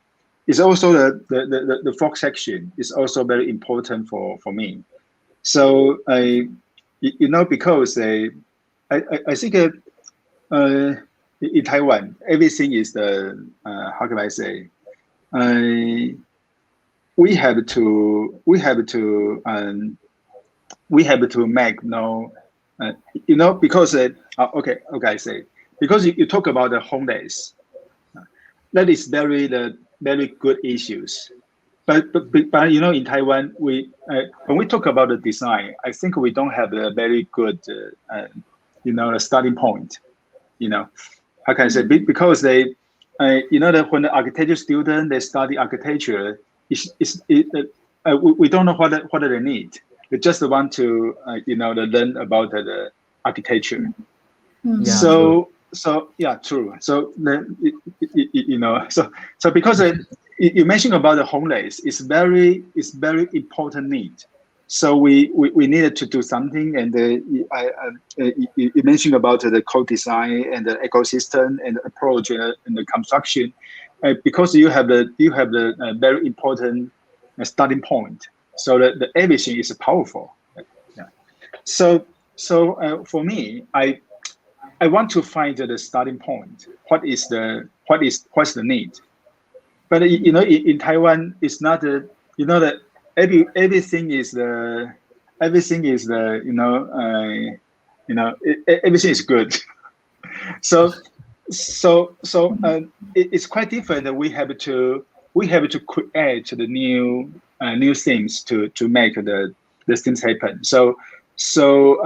it's also the folk section is also very important for me. So because I think in Taiwan everything is the how can I say we have to make because okay I say because you talk about the homeless, that is very good issues. But in Taiwan, when we talk about the design, I think we don't have a very good a starting point. How can I say? Because they that when the architecture student they study architecture, we don't know what they need. They just want to learn about the architecture. Yeah, So yeah, true. So so because you mentioned about the homeless, it's very important need. So we needed to do something, and you mentioned about the co-design and the ecosystem and the approach and the construction, because you have the very important starting point. So that everything is powerful. Yeah. So for me, I want to find the starting point. What's the need? But in Taiwan, it's not that everything is everything is good. So it's quite different. That we have to create the new things to make the things happen. So for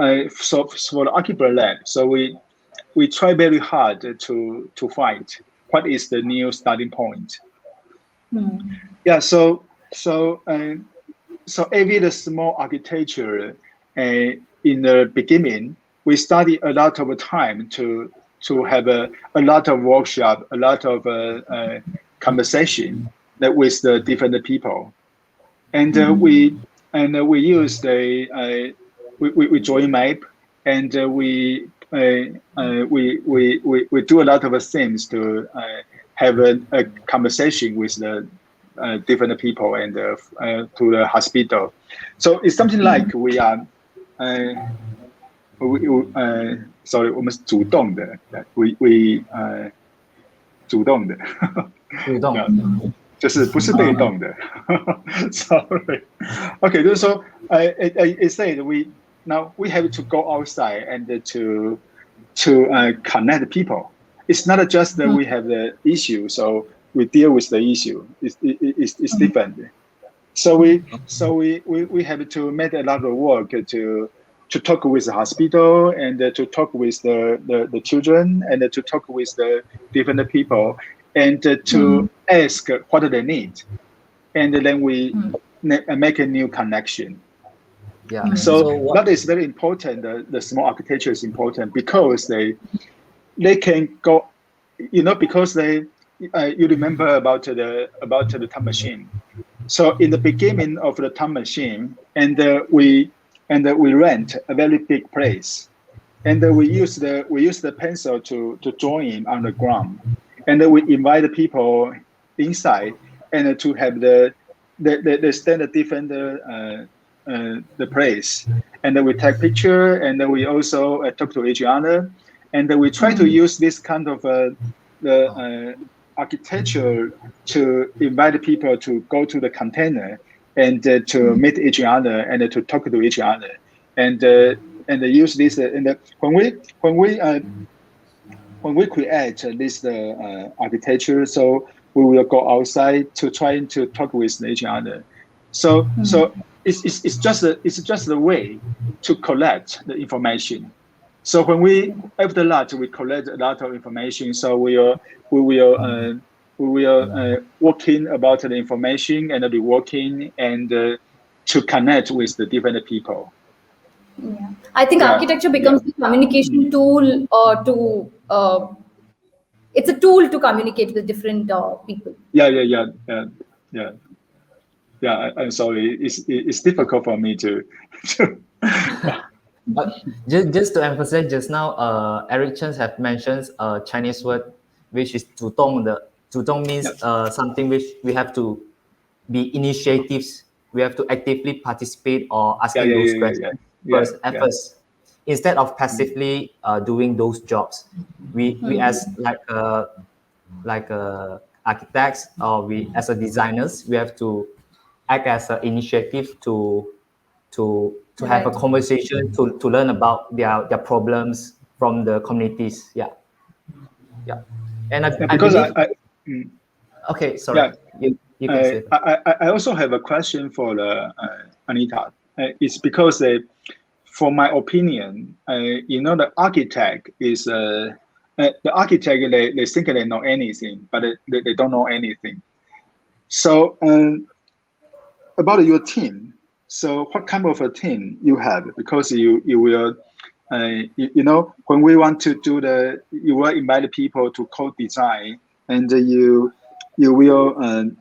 the Archiblur Lab, so we try very hard to find what is the new starting point. Yeah. So so every the small architecture, in the beginning, we study a lot of time to have a lot of workshop, a lot of conversation that with the different people, and we use the we join map, and we do a lot of things to have a conversation with the different people and to the hospital. So it's something like we are sorry 我们是主动的 we 主动的主动 就是不是被动的 sorry okay 就是说it said now we have to go outside and to connect people. It's not just that we have the issue, so we deal with the issue. It's different. So we have to make a lot of work to talk with the hospital and to talk with the children and to talk with the different people and to ask what they need, and then we make a new connection. Yeah. So that is very important. The small architecture is important because they can go, because they you remember about the time machine. So in the beginning of the time machine, and we rent a very big place, and we use the pencil to drawing on the ground, and we invite the people inside and to have the stand at different the place, and then we take picture, and then we also talk to each other, and then we try to use this kind of the architecture to invite people to go to the container and to meet each other and to talk to each other, and use this and when we create this architecture, so we will go outside to try to talk with each other. So it's just a way to collect the information. So when after that we collect a lot of information, so we will working about the information and be working and to connect with the different people. Yeah. I think architecture becomes a communication tool it's a tool to communicate with different people. Yeah, I'm sorry. It's difficult for me to. But just to emphasize, just now, Eric Chen have mentioned a Chinese word, which is 主动的. 主动 means something which we have to be initiatives. We have to actively participate or asking those questions first. Instead of passively doing those jobs, we as like architects or we as a designers, we have to act as an initiative to have a conversation to learn about their problems from the communities. Yeah. And I believe, okay, sorry. You can say that. I also have a question for Anita. It's because for my opinion, the architect is the architect. They think they know anything, but they don't know anything. So about your team. So what kind of a team you have? Because you will, when we want to do you will invite people to co-design, and you will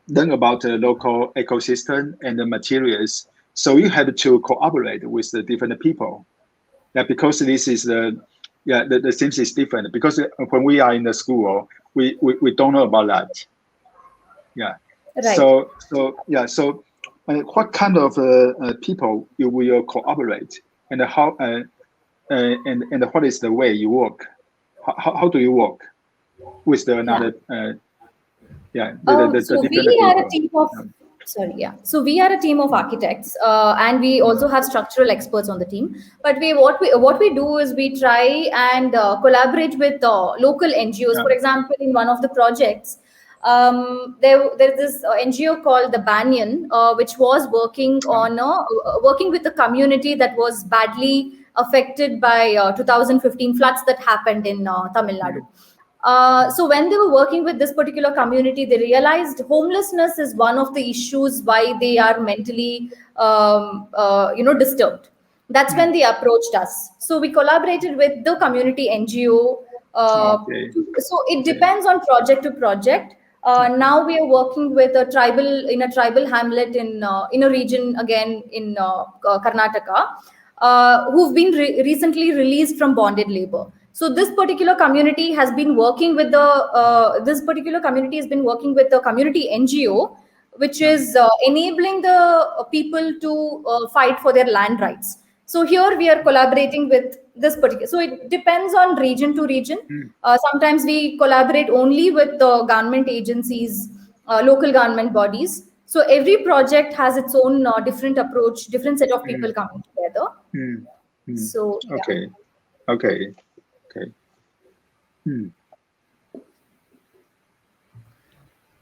learn about the local ecosystem and the materials. So you have to cooperate with the different people. Yeah, because this is the things is different. Because when we are in the school, we don't know about that. Yeah. Right. So what kind of people you will cooperate, and how and what is the way you work? How do you work with another? So we are a team of So we are a team of architects, and we also have structural experts on the team. But what we do is we try and collaborate with local NGOs. For example, in one of the projects, there's this NGO called the Banyan, which was working with a community that was badly affected by 2015 floods that happened in Tamil Nadu. So when they were working with this particular community, they realized homelessness is one of the issues why they are mentally, disturbed. That's when they approached us. So we collaborated with the community NGO. Okay. So it depends on project to project. Now we are working with a tribal hamlet in a region again in Karnataka, who've been recently released from bonded labor. So this particular community has been working with the community NGO, which is enabling the people to fight for their land rights. So here we are collaborating with this particular. So it depends on region to region. Sometimes we collaborate only with the government agencies, local government bodies. So every project has its own different approach, different set of people coming together. Mm. Mm. So yeah. Okay. Okay. Okay. Mm.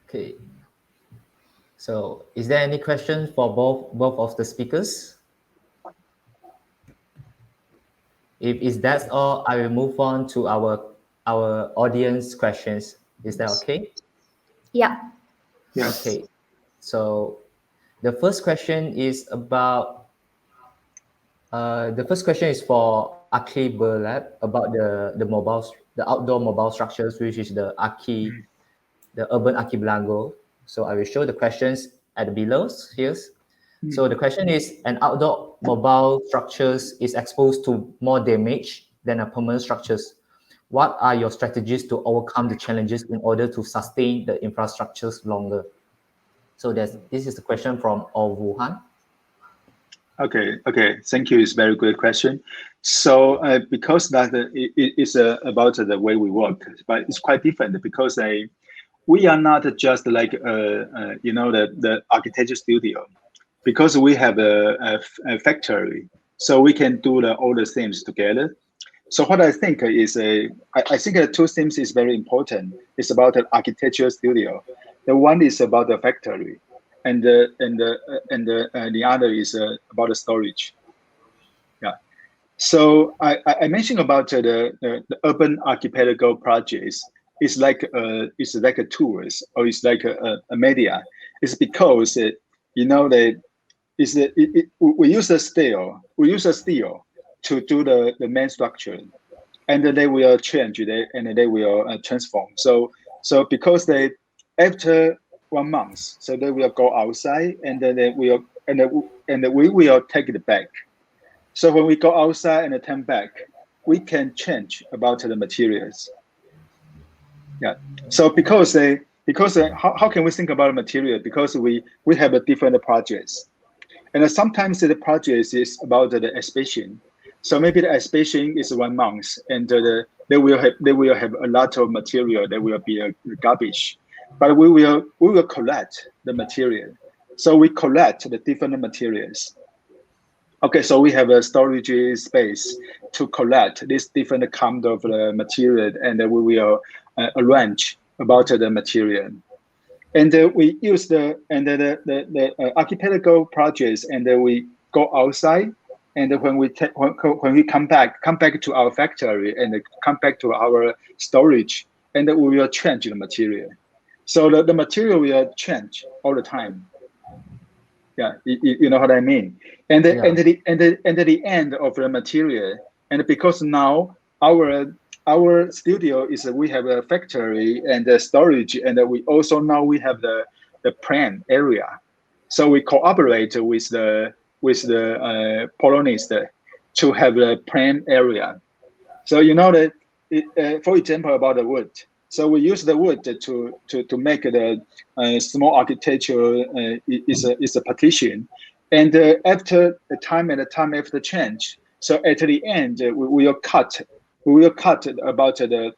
Okay. So is there any question for both of the speakers? If that's all, I will move on to our audience questions. Is that okay? Yeah. Yes. Okay. So the first question is about for Archiblur Lab about the outdoor mobile structures, which is the urban archipelago. So I will show the questions at the below here. So the question is, an outdoor mobile structures is exposed to more damage than a permanent structures. What are your strategies to overcome the challenges in order to sustain the infrastructures longer? So this is the question from Wuhan. Okay. Okay. Thank you. It's a very good question. So because that it is about the way we work, but it's quite different because we are not just like the architecture studio, because we have a factory, so we can do all the things together. So what I think is I think two things is very important. It's about the architecture studio. The one is about the factory, and the other is about the storage. Yeah. So I mentioned about the urban archipelago projects. It's like a tours, or it's like a media. It's because we use a steel. We use a steel to do the main structure, and then they will change it, and they will transform. So because after 1 month, so they will go outside, and then they will and we will take it back. So when we go outside and turn back, we can change about the materials. Yeah. So because how can we think about material? Because we have a different projects. And sometimes the project is about the exhibition. So maybe the exhibition is 1 month, and they will have a lot of material. There will be a garbage, but we will collect the material. So we collect the different materials. Okay, so we have a storage space to collect this different kind of material, and we will arrange about the material. And we use the archipelago projects, and we go outside, and when we come back to our factory and come back to our storage, and we will change the material. So the material will change all the time. Yeah, you know what I mean. And at the end of the material, and because now our studio is we have a factory and the storage, and we also now we have the plant area. So we cooperate with the porousness to have the plant area. So for example, about the wood. So we use the wood to make the small architecture is a partition, and after the time after change. So at the end, we will cut about the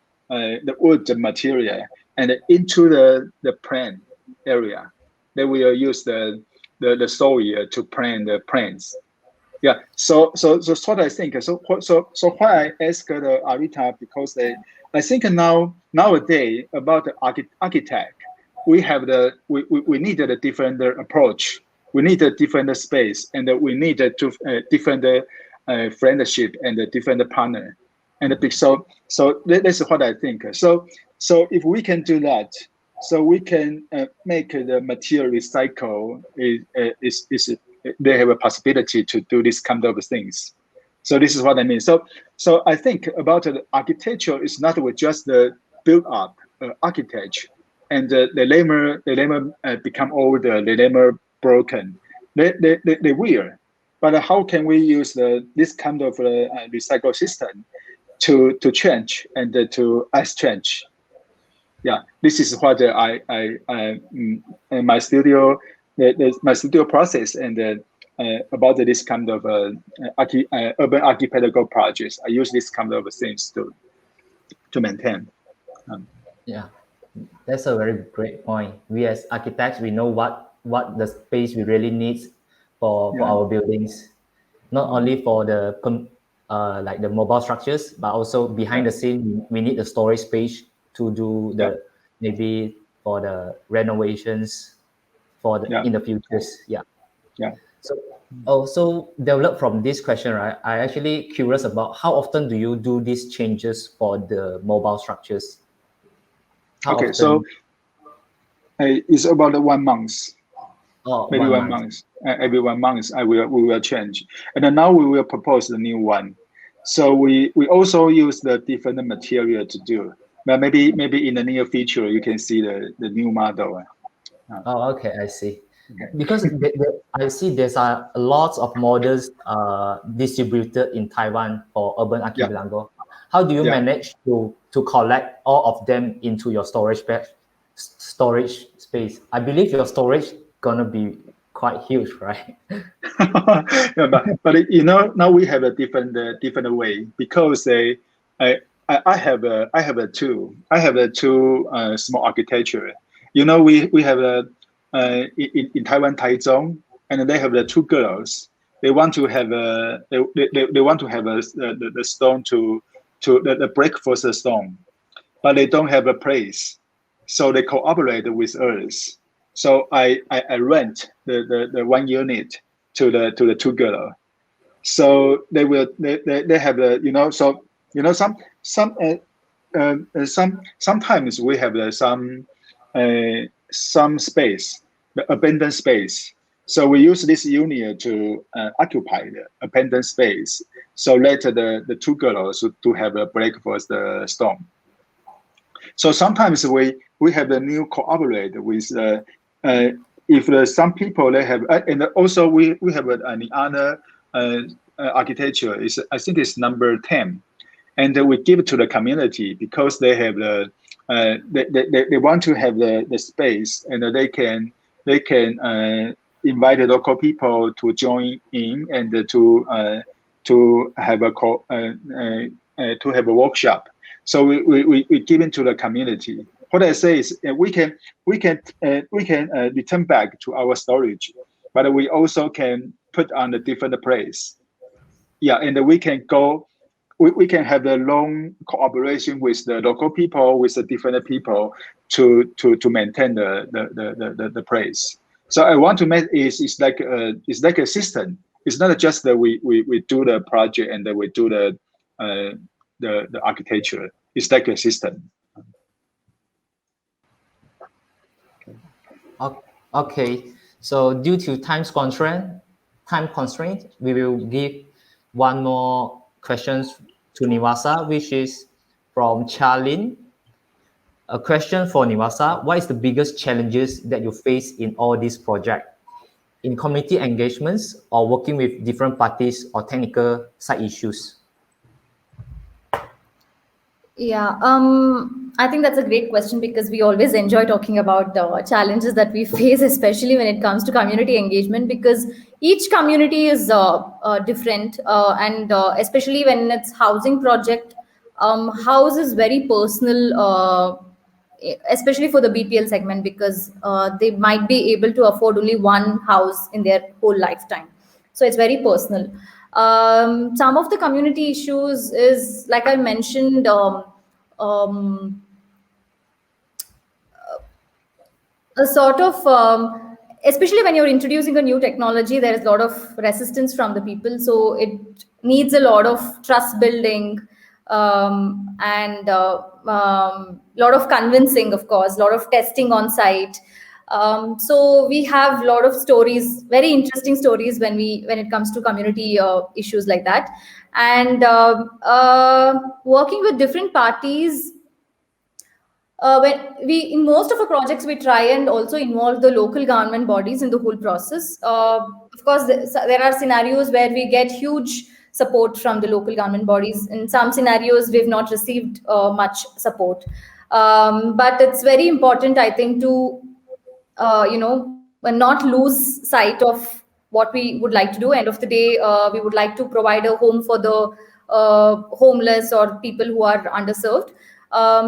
wood material and into the plant area. Then we will use the soil to plant the plants. Yeah. So what I think. So why I ask the Arita, because I think nowadays about the architect, we have we need a different approach. We need a different space, and we need different friendship and a different partner. And so that's what I think. So So if we can do that, so we can make the material recycle. They have a possibility to do this kind of things. So this is what I mean. So I think about the architecture is not with just the build up architecture, and the lemur become old, the lemur broken. They will. But how can we use this kind of recycle system to change and to exchange? Yeah, this is what in my studio, my studio process, and about this kind of urban archipelago projects. I use this kind of things to maintain. Yeah, that's a very great point. We as architects, we know what the space we really need for our buildings, not only for the like the mobile structures, but also behind the scene, we need the storage space to do the maybe for the renovations for the in the futures. Yeah. So also develop from this question, right? I actually curious about how often do you do these changes for the mobile structures? How Okay, often? so it's about 1 month. Oh, maybe 1 month. Every 1 month, we will change, and then now we will propose the new one. So we also use the different material to do. But maybe in the near future you can see the new model. Oh, okay, I see. Because I see there's a lots of models distributed in Taiwan for urban archipelago. How do you manage to collect all of them into your storage space? I believe your storage gonna be quite huge, right? but you know, now we have a different way, because I have a two small architecture. You know, we have in Taiwan, Taichung, and they have the 2 girls. They want to have they want to have the stone to the breakfast stone, but they don't have a place, so they cooperate with us. So I rent the 1 unit to the 2 girls. So they have the, you know, so you know, sometimes we have some space, the abandoned space. So we use this unit to occupy the abandoned space. So later the 2 girls to have a breakfast stone. So sometimes we have the new cooperate with if some people they have, and also we have an other architecture is, I think it's number 10, and we give it to the community because they have the they want to have the space, and they can invite the local people to join in, and to have a workshop. So we give it to the community. What I say is we can return back to our storage, but we also can put on a different place. Yeah, and we can go. We can have a long cooperation with the local people, with the different people to maintain the place. So I want to make it's like a system. It's not just that we do the project and then we do the architecture. It's like a system. Okay. So due to time constraint, we will give one more questions to Nivasa, which is from Charlene. A question for Nivasa: what is the biggest challenges that you face in all these projects, in community engagements or working with different parties or technical side issues? Yeah, I think that's a great question, because we always enjoy talking about the challenges that we face, especially when it comes to community engagement, because each community is different, and especially when it's housing project, house is very personal, especially for the BPL segment, because they might be able to afford only one house in their whole lifetime. So it's very personal. Some of the community issues is, like I mentioned, um, a sort of especially when you're introducing a new technology, there is a lot of resistance from the people, so it needs a lot of trust building, and lot of convincing, of course, a lot of testing on site. So we have a lot of stories, very interesting stories when it comes to community issues like that. And working with different parties, when we in most of our projects we try and also involve the local government bodies in the whole process. Of course, there are scenarios where we get huge support from the local government bodies. In some scenarios we've not received much support, but it's very important, I think, to not lose sight of what we would like to do. End of the day, we would like to provide a home for the homeless or people who are underserved.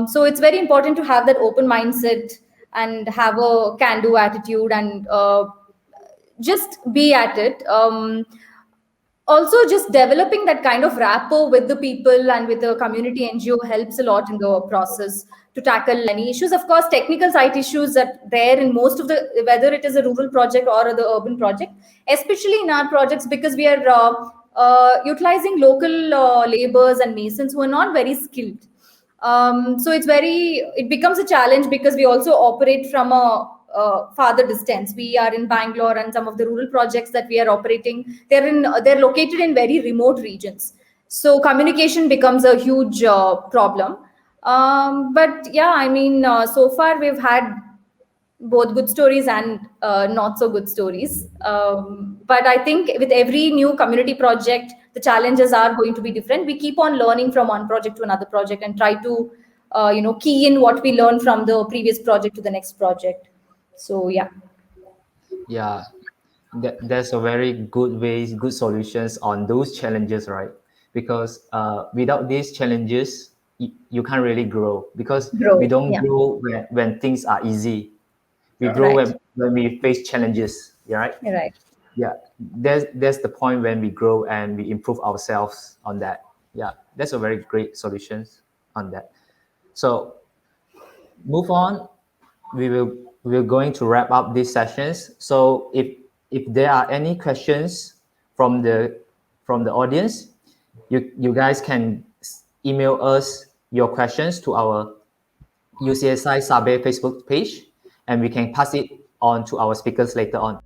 So it's very important to have that open mindset and have a can-do attitude, and just be at it. Also, just developing that kind of rapport with the people and with the community NGO helps a lot in the process to tackle any issues. Of course, technical site issues are there in most of the, whether it is a rural project or the urban project, especially in our projects, because we are utilizing local laborers and masons who are not very skilled. So it becomes a challenge because we also operate from a farther distance. We are in Bangalore, and some of the rural projects that we are operating, they're located in very remote regions. So communication becomes a huge problem. But yeah, I mean, so far we've had both good stories and not so good stories. But I think with every new community project, the challenges are going to be different. We keep on learning from one project to another project and try to, key in what we learned from the previous project to the next project. So yeah. Yeah, there's a very good ways, good solutions on those challenges, right? Because without these challenges, you can't really grow, because we Grow. don't Yeah. grow when things are easy. We Yeah. grow Right. when we face challenges, yeah, right? You're right. Yeah, there's the point when we grow and we improve ourselves on that. Yeah, that's a very great solutions on that. So move on. We're going to wrap up these sessions. So if there are any questions from the audience, you guys can email us your questions to our UCSI Sabe Facebook page, and we can pass it on to our speakers later on.